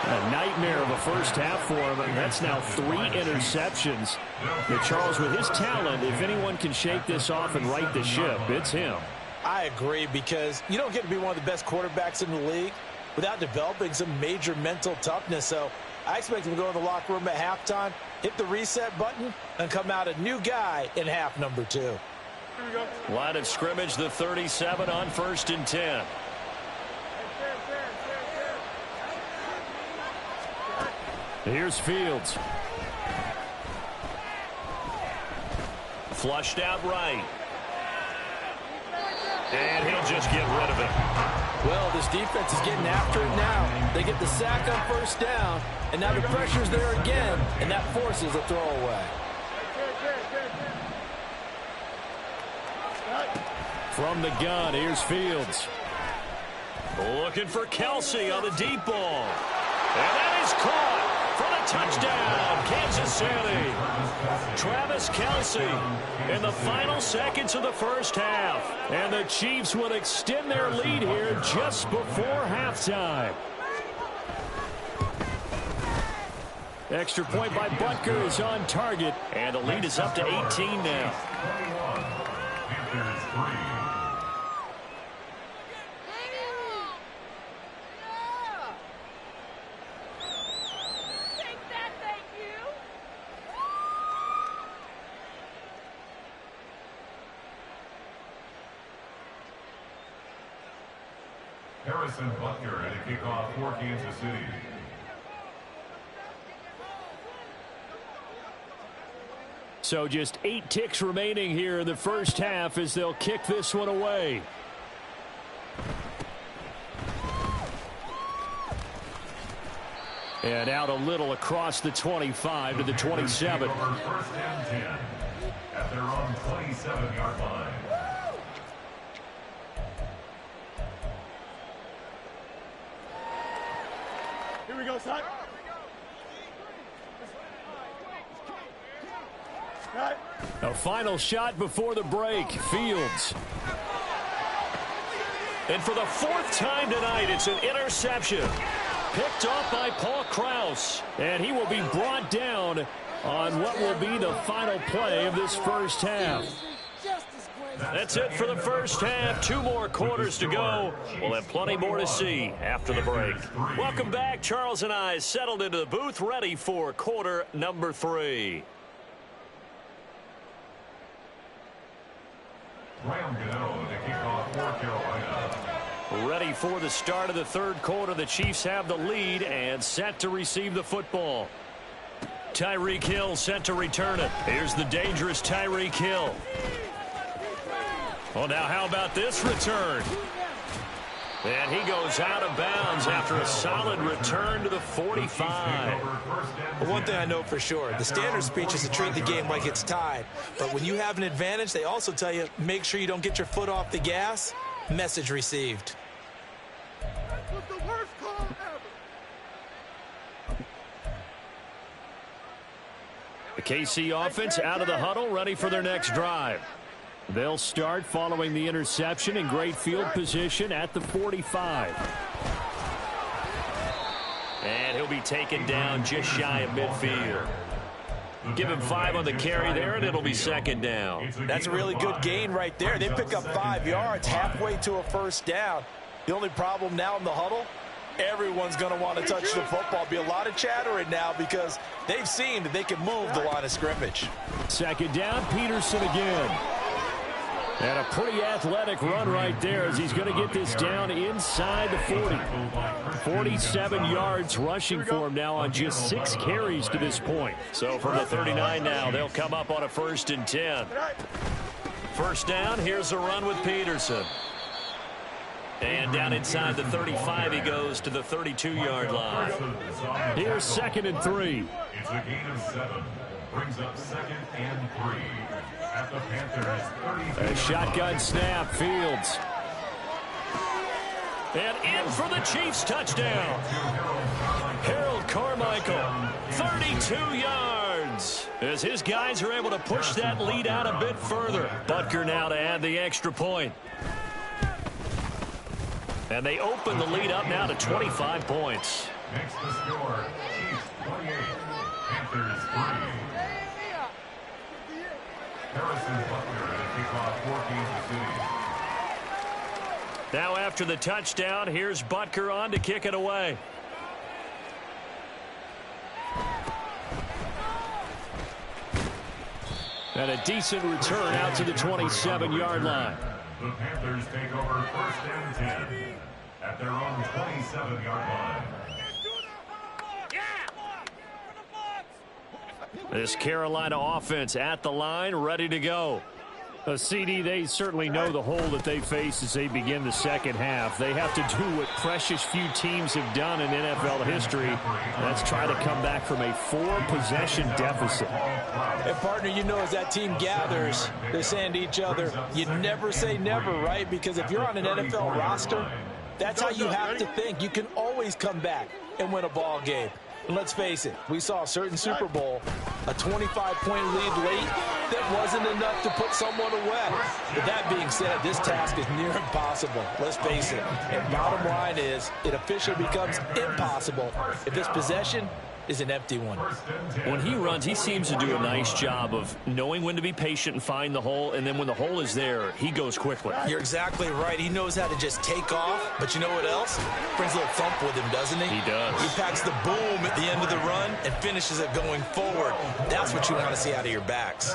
A nightmare of a first half for him, and that's now 3 interceptions. But Charles, with his talent, if anyone can shake this off and right the ship, it's him. I agree, because you don't get to be one of the best quarterbacks in the league without developing some major mental toughness. So I expect him to go in the locker room at halftime, hit the reset button, and come out a new guy in half number 2. Line of scrimmage, the 37 on 1st and 10. Here's Fields. Flushed out right. And he'll just get rid of it. Well, this defense is getting after it now. They get the sack on 1st down, and now the pressure's there again, and that forces a throwaway. From the gun, here's Fields. Looking for Kelsey on the deep ball. And that is caught for the touchdown, Kansas City. Travis Kelsey in the final seconds of the first half. And the Chiefs will extend their lead here just before halftime. Extra point by Butker is on target. And the lead is up to 18 now. Panthers 3. Harrison Butker at a kickoff for Kansas City. So just 8 ticks remaining here in the first half as they'll kick this one away. And out a little across the 25 to the 27. First and 10 at their own 27-yard line. Here we go, son. Right. A final shot before the break. Fields. And for the 4th time tonight, it's an interception. Picked off by Paul Krause. And he will be brought down on what will be the final play of this first half. That's it for the first half. 2 more quarters to go. We'll have plenty more to see after the break. Welcome back. Charles and I settled into the booth, ready for quarter number 3. To kick off for Carolina. Ready for the start of the 3rd quarter. The Chiefs have the lead and set to receive the football. Tyreek Hill set to return it. Here's the dangerous Tyreek Hill. Well, now how about this return? And he goes out of bounds after a solid return to the 45. Well, one thing I know for sure, the standard speech is to treat the game like it's tied. But when you have an advantage, they also tell you, make sure you don't get your foot off the gas. Message received. What's the worst call ever? The KC offense out of the huddle, ready for their next drive. They'll start following the interception in great field position at the 45. And he'll be taken down just shy of midfield. Give him 5 on the carry there, and it'll be 2nd down. That's a really good gain right there. They pick up 5 yards halfway to a first down. The only problem now in the huddle, everyone's going to want to touch the football. Be a lot of chattering now because they've seen that they can move the line of scrimmage. 2nd down, Peterson again. And a pretty athletic run right there as he's going to get this down inside the 40. 47 yards rushing for him now on just 6 carries to this point. So from the 39 now, they'll come up on a 1st and 10. First down, here's a run with Peterson. And down inside the 35, he goes to the 32-yard line. Here's 2nd and 3. It's a gain of 7. Brings up 2nd and 3. At the Panthers, 30. A shotgun snap, Fields. And in for the Chiefs touchdown. Harold Carmichael, 32 yards. As his guys are able to push that lead out a bit further. Butker now to add the extra point. And they open the lead up now to 25 points. Next to score, Chiefs 28, Panthers 3. Harrison Butker to kick off for Kansas City. Now after the touchdown, here's Butker on to kick it away. And a decent return out to the 27-yard line. The Panthers take over 1st and 10 at their own 27-yard line. This Carolina offense at the line, ready to go. CD, they certainly know the hole that they face as they begin the second half. They have to do what precious few teams have done in NFL history. That's try to come back from a 4-possession deficit. And, partner, you know as that team gathers, they're saying to each other, you never say never, right? Because if you're on an NFL roster, that's how you have to think. You can always come back and win a ball game. And let's face it, we saw a certain Super Bowl, a 25-point lead late that wasn't enough to put someone away. But that being said, this task is near impossible. Let's face it. And bottom line is, it officially becomes impossible if this possession is an empty one. When he runs, he seems to do a nice job of knowing when to be patient and find the hole, and then when the hole is there, he goes quickly. You're exactly right. He knows how to just take off, but you know what else? Brings a little thump with him, doesn't he? He does. He packs the boom at the end of the run and finishes it going forward. That's what you want to see out of your backs.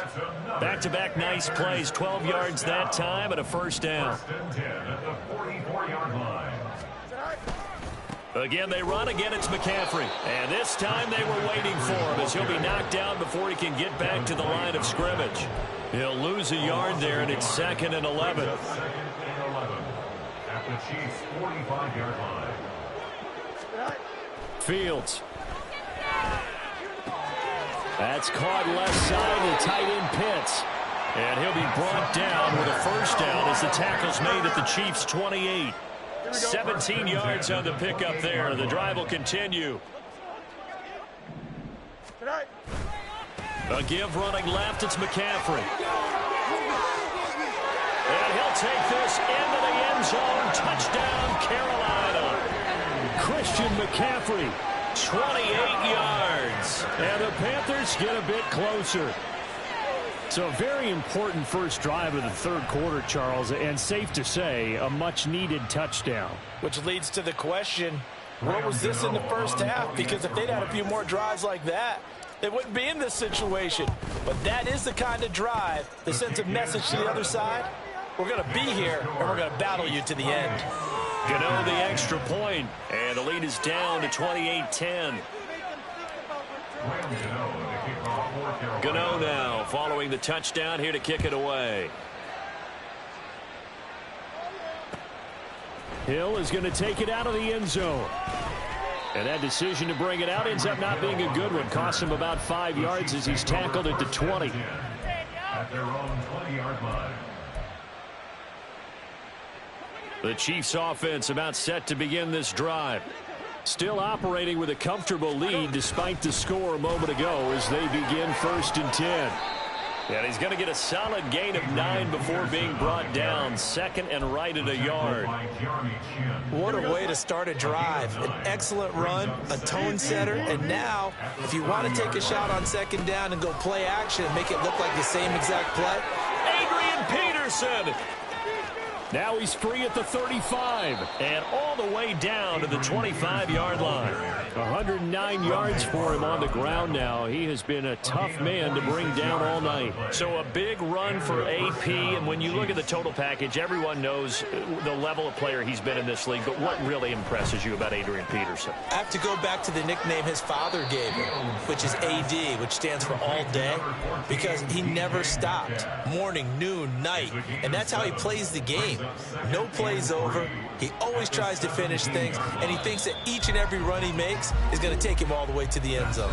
Back-to-back nice plays, 12 yards that time and a first down. First and 10 at the 44-yard line. Again, they run. Again, it's McCaffrey. And this time they were waiting for him as he'll be knocked down before he can get back to the line of scrimmage. He'll lose a yard there, and it's 2nd and 11. Second and 11 at the Chiefs' 45-yard line. Fields. That's caught left side to tight end Pitts. And he'll be brought down with a first down as the tackle's made at the Chiefs' 28. 17 yards on the pickup there. The drive will continue. A give running left. It's McCaffrey. And he'll take this into the end zone. Touchdown, Carolina. Christian McCaffrey. 28 yards. And the Panthers get a bit closer. So a very important first drive of the third quarter, Charles, and safe to say, a much-needed touchdown. Which leads to the question, what was this in the first half? Because if they'd had a few more drives like that, they wouldn't be in this situation. But that is the kind of drive that sends a message to the other side. We're going to be here, and we're going to battle you to the end. Gano the extra point, and the lead is down to 28-10. Gano now following the touchdown here to kick it away. Hill is going to take it out of the end zone. And that decision to bring it out ends up not being a good one. Cost him about 5 yards as he's tackled at the 20. At their own 20-yard line. The Chiefs offense about set to begin this drive. Still operating with a comfortable lead despite the score a moment ago as they begin 1st and 10. And he's going to get a solid gain of 9 before being brought down. 2nd and right at a yard. What a way to start a drive. An excellent run, a tone setter, and now if you want to take a shot on 2nd down and go play action and make it look like the same exact play. Adrian Peterson. Now he's free at the 35. And all the way down to the 25-yard line. 109 yards for him on the ground now. He has been a tough man to bring down all night. So a big run for AP, and when you look at the total package, everyone knows the level of player he's been in this league, but what really impresses you about Adrian Peterson? I have to go back to the nickname his father gave him, which is AD, which stands for all day, because he never stopped. Morning, noon, night, and that's how he plays the game. No plays over. He always tries to finish things, and he thinks that each and every run he makes is going to take him all the way to the end zone.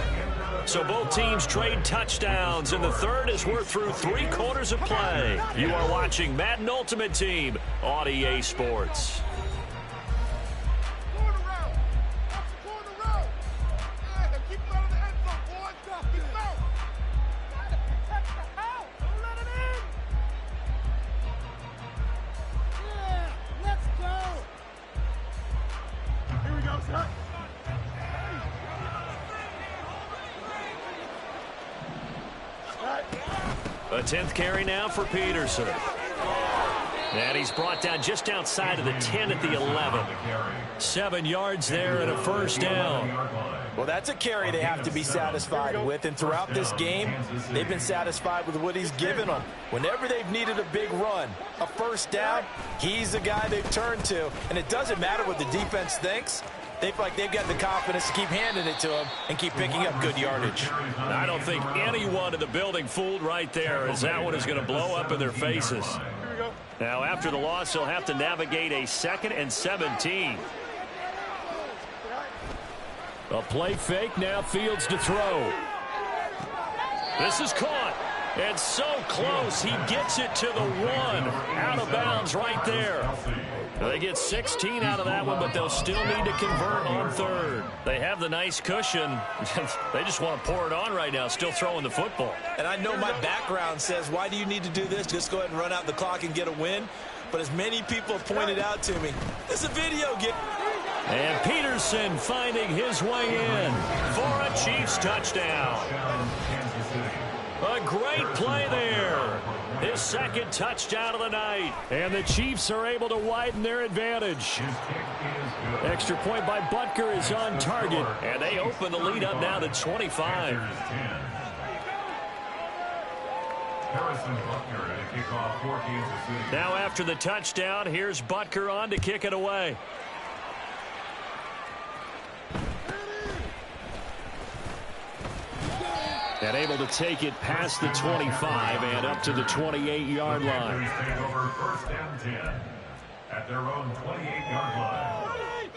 So both teams trade touchdowns, and the third as we're through 3 quarters of play. You are watching Madden Ultimate Team on EA Sports. A 10th carry now for Peterson. And he's brought down just outside of the 10 at the 11. 7 yards there and a first down. Well, that's a carry they have to be satisfied with, and throughout this game, they've been satisfied with what he's given them. Whenever they've needed a big run, a first down, he's the guy they've turned to, and it doesn't matter what the defense thinks. They feel like they've got the confidence to keep handing it to him and keep picking up good yardage. I don't think anyone in the building fooled right there, as that one is going to blow up in their faces. Now, after the loss, he'll have to navigate a 2nd and 17. A play fake, now Fields to throw. This is caught. And so close, he gets it to the 1. Out of bounds right there. They get 16 out of that one, but they'll still need to convert on 3rd. They have the nice cushion. They just want to pour it on right now, still throwing the football. And I know my background says, why do you need to do this? Just go ahead and run out the clock and get a win. But as many people have pointed out to me, it's a video game. And Peterson finding his way in for a Chiefs touchdown. A great play there. His 2nd touchdown of the night. And the Chiefs are able to widen their advantage. Extra point by Butker is on target. And they open the lead up now to 25. Now after the touchdown, here's Butker on to kick it away. And able to take it past the 25 and up to the 28-yard line. Take over first and 10 at their own 28-yard line.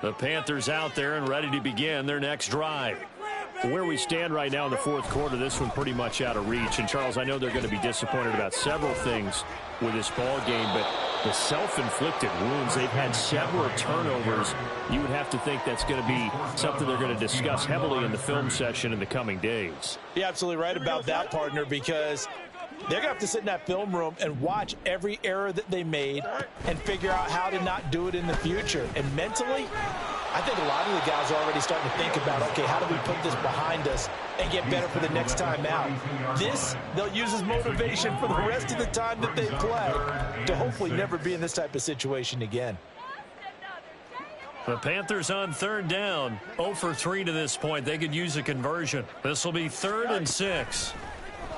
The Panthers out there and ready to begin their next drive. Where we stand right now in the fourth quarter, this one pretty much out of reach. And, Charles, I know they're going to be disappointed about several things with this ball game, but the self-inflicted wounds, they've had several turnovers. You would have to think that's going to be something they're going to discuss heavily in the film session in the coming days. You're absolutely right about that, partner, because they're going to have to sit in that film room and watch every error that they made and figure out how to not do it in the future. And mentally, I think a lot of the guys are already starting to think about, okay, how do we put this behind us and get better for the next time out? This, they'll use as motivation for the rest of the time that they play to hopefully never be in this type of situation again. The Panthers on third down, 0 for 3 to this point. They could use a conversion. This will be 3rd and 6.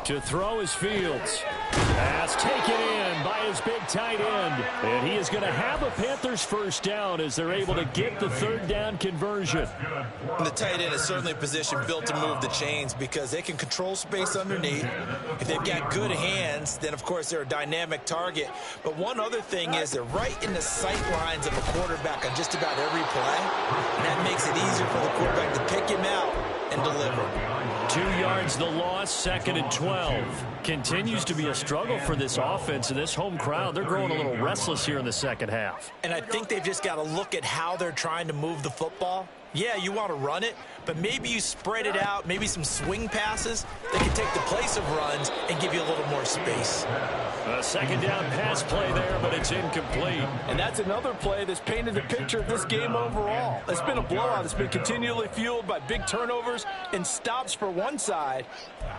To throw is Fields. Pass taken in by his big tight end. And he is going to have a Panthers first down as they're able to get the third down conversion. And the tight end is certainly a position built to move the chains because they can control space underneath. If they've got good hands, then, of course, they're a dynamic target. But one other thing is they're right in the sight lines of a quarterback on just about every play. And that makes it easier for the quarterback to pick him out and deliver. 2 yards the loss, 2nd and 12. Continues to be a struggle for this offense and this home crowd. They're growing a little restless here in the second half. And I think they've just got to look at how they're trying to move the football. Yeah, you want to run it, but maybe you spread it out, maybe some swing passes that can take the place of runs and give you a little more space. A second down pass play there, but it's incomplete. And that's another play that's painted the picture of this game overall. It's been a blowout. It's been continually fueled by big turnovers and stops for one side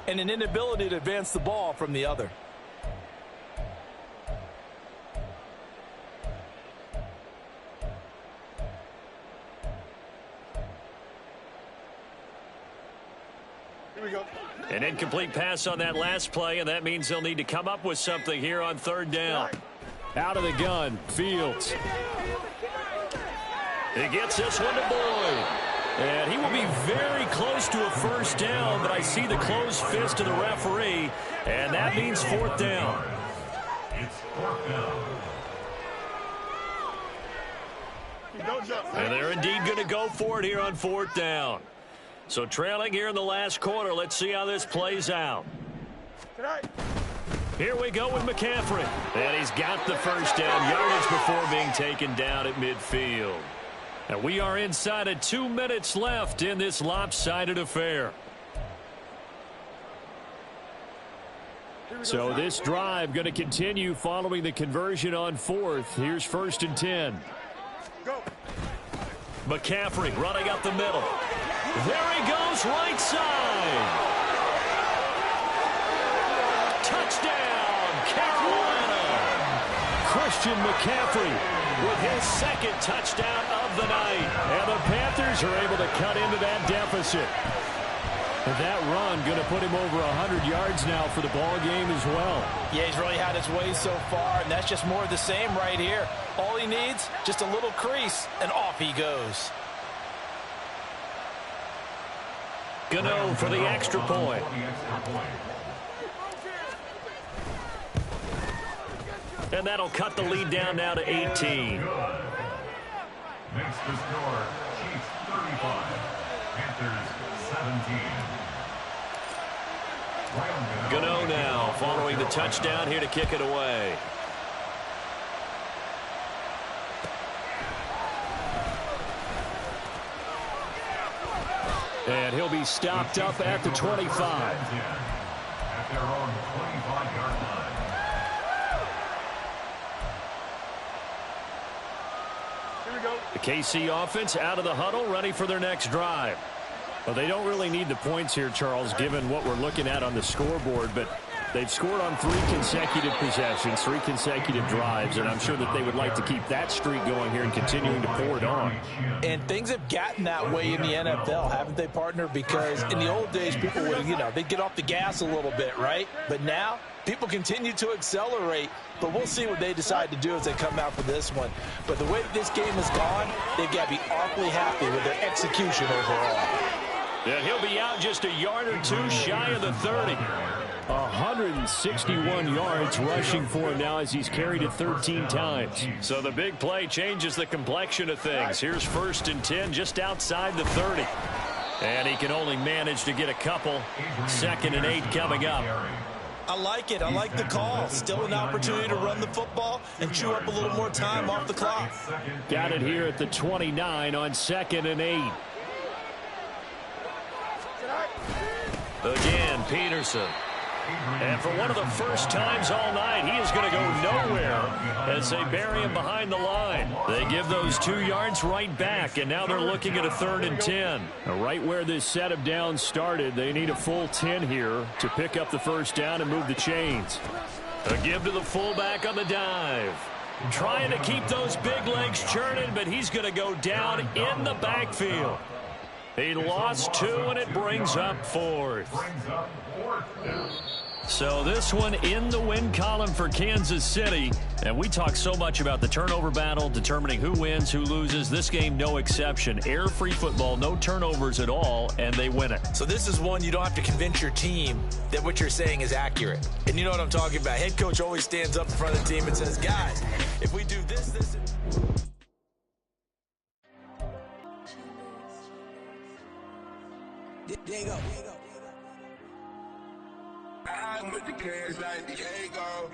and an inability to advance the ball from the other. An incomplete pass on that last play, and that means they'll need to come up with something here on third down. Out of the gun, Fields. He gets this one to Boyd. And he will be very close to a first down, but I see the closed fist of the referee, and that means 4th down. It's 4th down. And they're indeed going to go for it here on 4th down. So trailing here in the last quarter. Let's see how this plays out. Here we go with McCaffrey. And he's got the first down, yardage before being taken down at midfield. And we are inside of 2 minutes left in this lopsided affair. So this drive going to continue following the conversion on 4th. Here's 1st and 10. McCaffrey running up the middle. There he goes, right side. Touchdown, Carolina. Christian McCaffrey with his 2nd touchdown of the night. And the Panthers are able to cut into that deficit. And that run going to put him over 100 yards now for the ball game as well. Yeah, he's really had his way so far, and that's just more of the same right here. All he needs, just a little crease, and off he goes. Gano for the extra point. And that'll cut the lead down now to 18. Makes the score Chiefs 35, Panthers 17. Gano now following the touchdown here to kick it away. And he'll be stopped up at the 25. At their own 25-yard line. Here we go. The KC offense out of the huddle, ready for their next drive. Well, they don't really need the points here, Charles, given what we're looking at on the scoreboard, but they've scored on 3 consecutive possessions, 3 consecutive drives, and I'm sure that they would like to keep that streak going here and continuing to pour it on. And things have gotten that way in the NFL, haven't they, partner? Because in the old days, people would, they'd get off the gas a little bit, right? But now, people continue to accelerate, but we'll see what they decide to do as they come out for this one. But the way that this game has gone, they've got to be awfully happy with their execution overall. And he'll be out just a yard or two shy of the 30. 161 yards rushing for him now as he's carried it 13 times. So the big play changes the complexion of things. Here's 1st and 10 just outside the 30. And he can only manage to get a couple. 2nd and 8 coming up. I like it. I like the call. Still an opportunity to run the football and chew up a little more time off the clock. Got it here at the 29 on 2nd and 8. Again, Peterson. And for one of the first times all night, he is going to go nowhere as they bury him behind the line. They give those 2 yards right back, and now they're looking at a 3rd and 10. Right where this set of downs started, they need a full 10 here to pick up the 1st down and move the chains. A give to the fullback on the dive. Trying to keep those big legs churning, but he's going to go down in the backfield. He lost 2, and it brings up 4th. So this one in the win column for Kansas City. And we talk so much about the turnover battle, determining who wins, who loses. This game, no exception. Air-free football, no turnovers at all, and they win it. So this is one you don't have to convince your team that what you're saying is accurate. And you know what I'm talking about. Head coach always stands up in front of the team and says, guys, if we do this, this, Diego. I'm with the cash like Diego.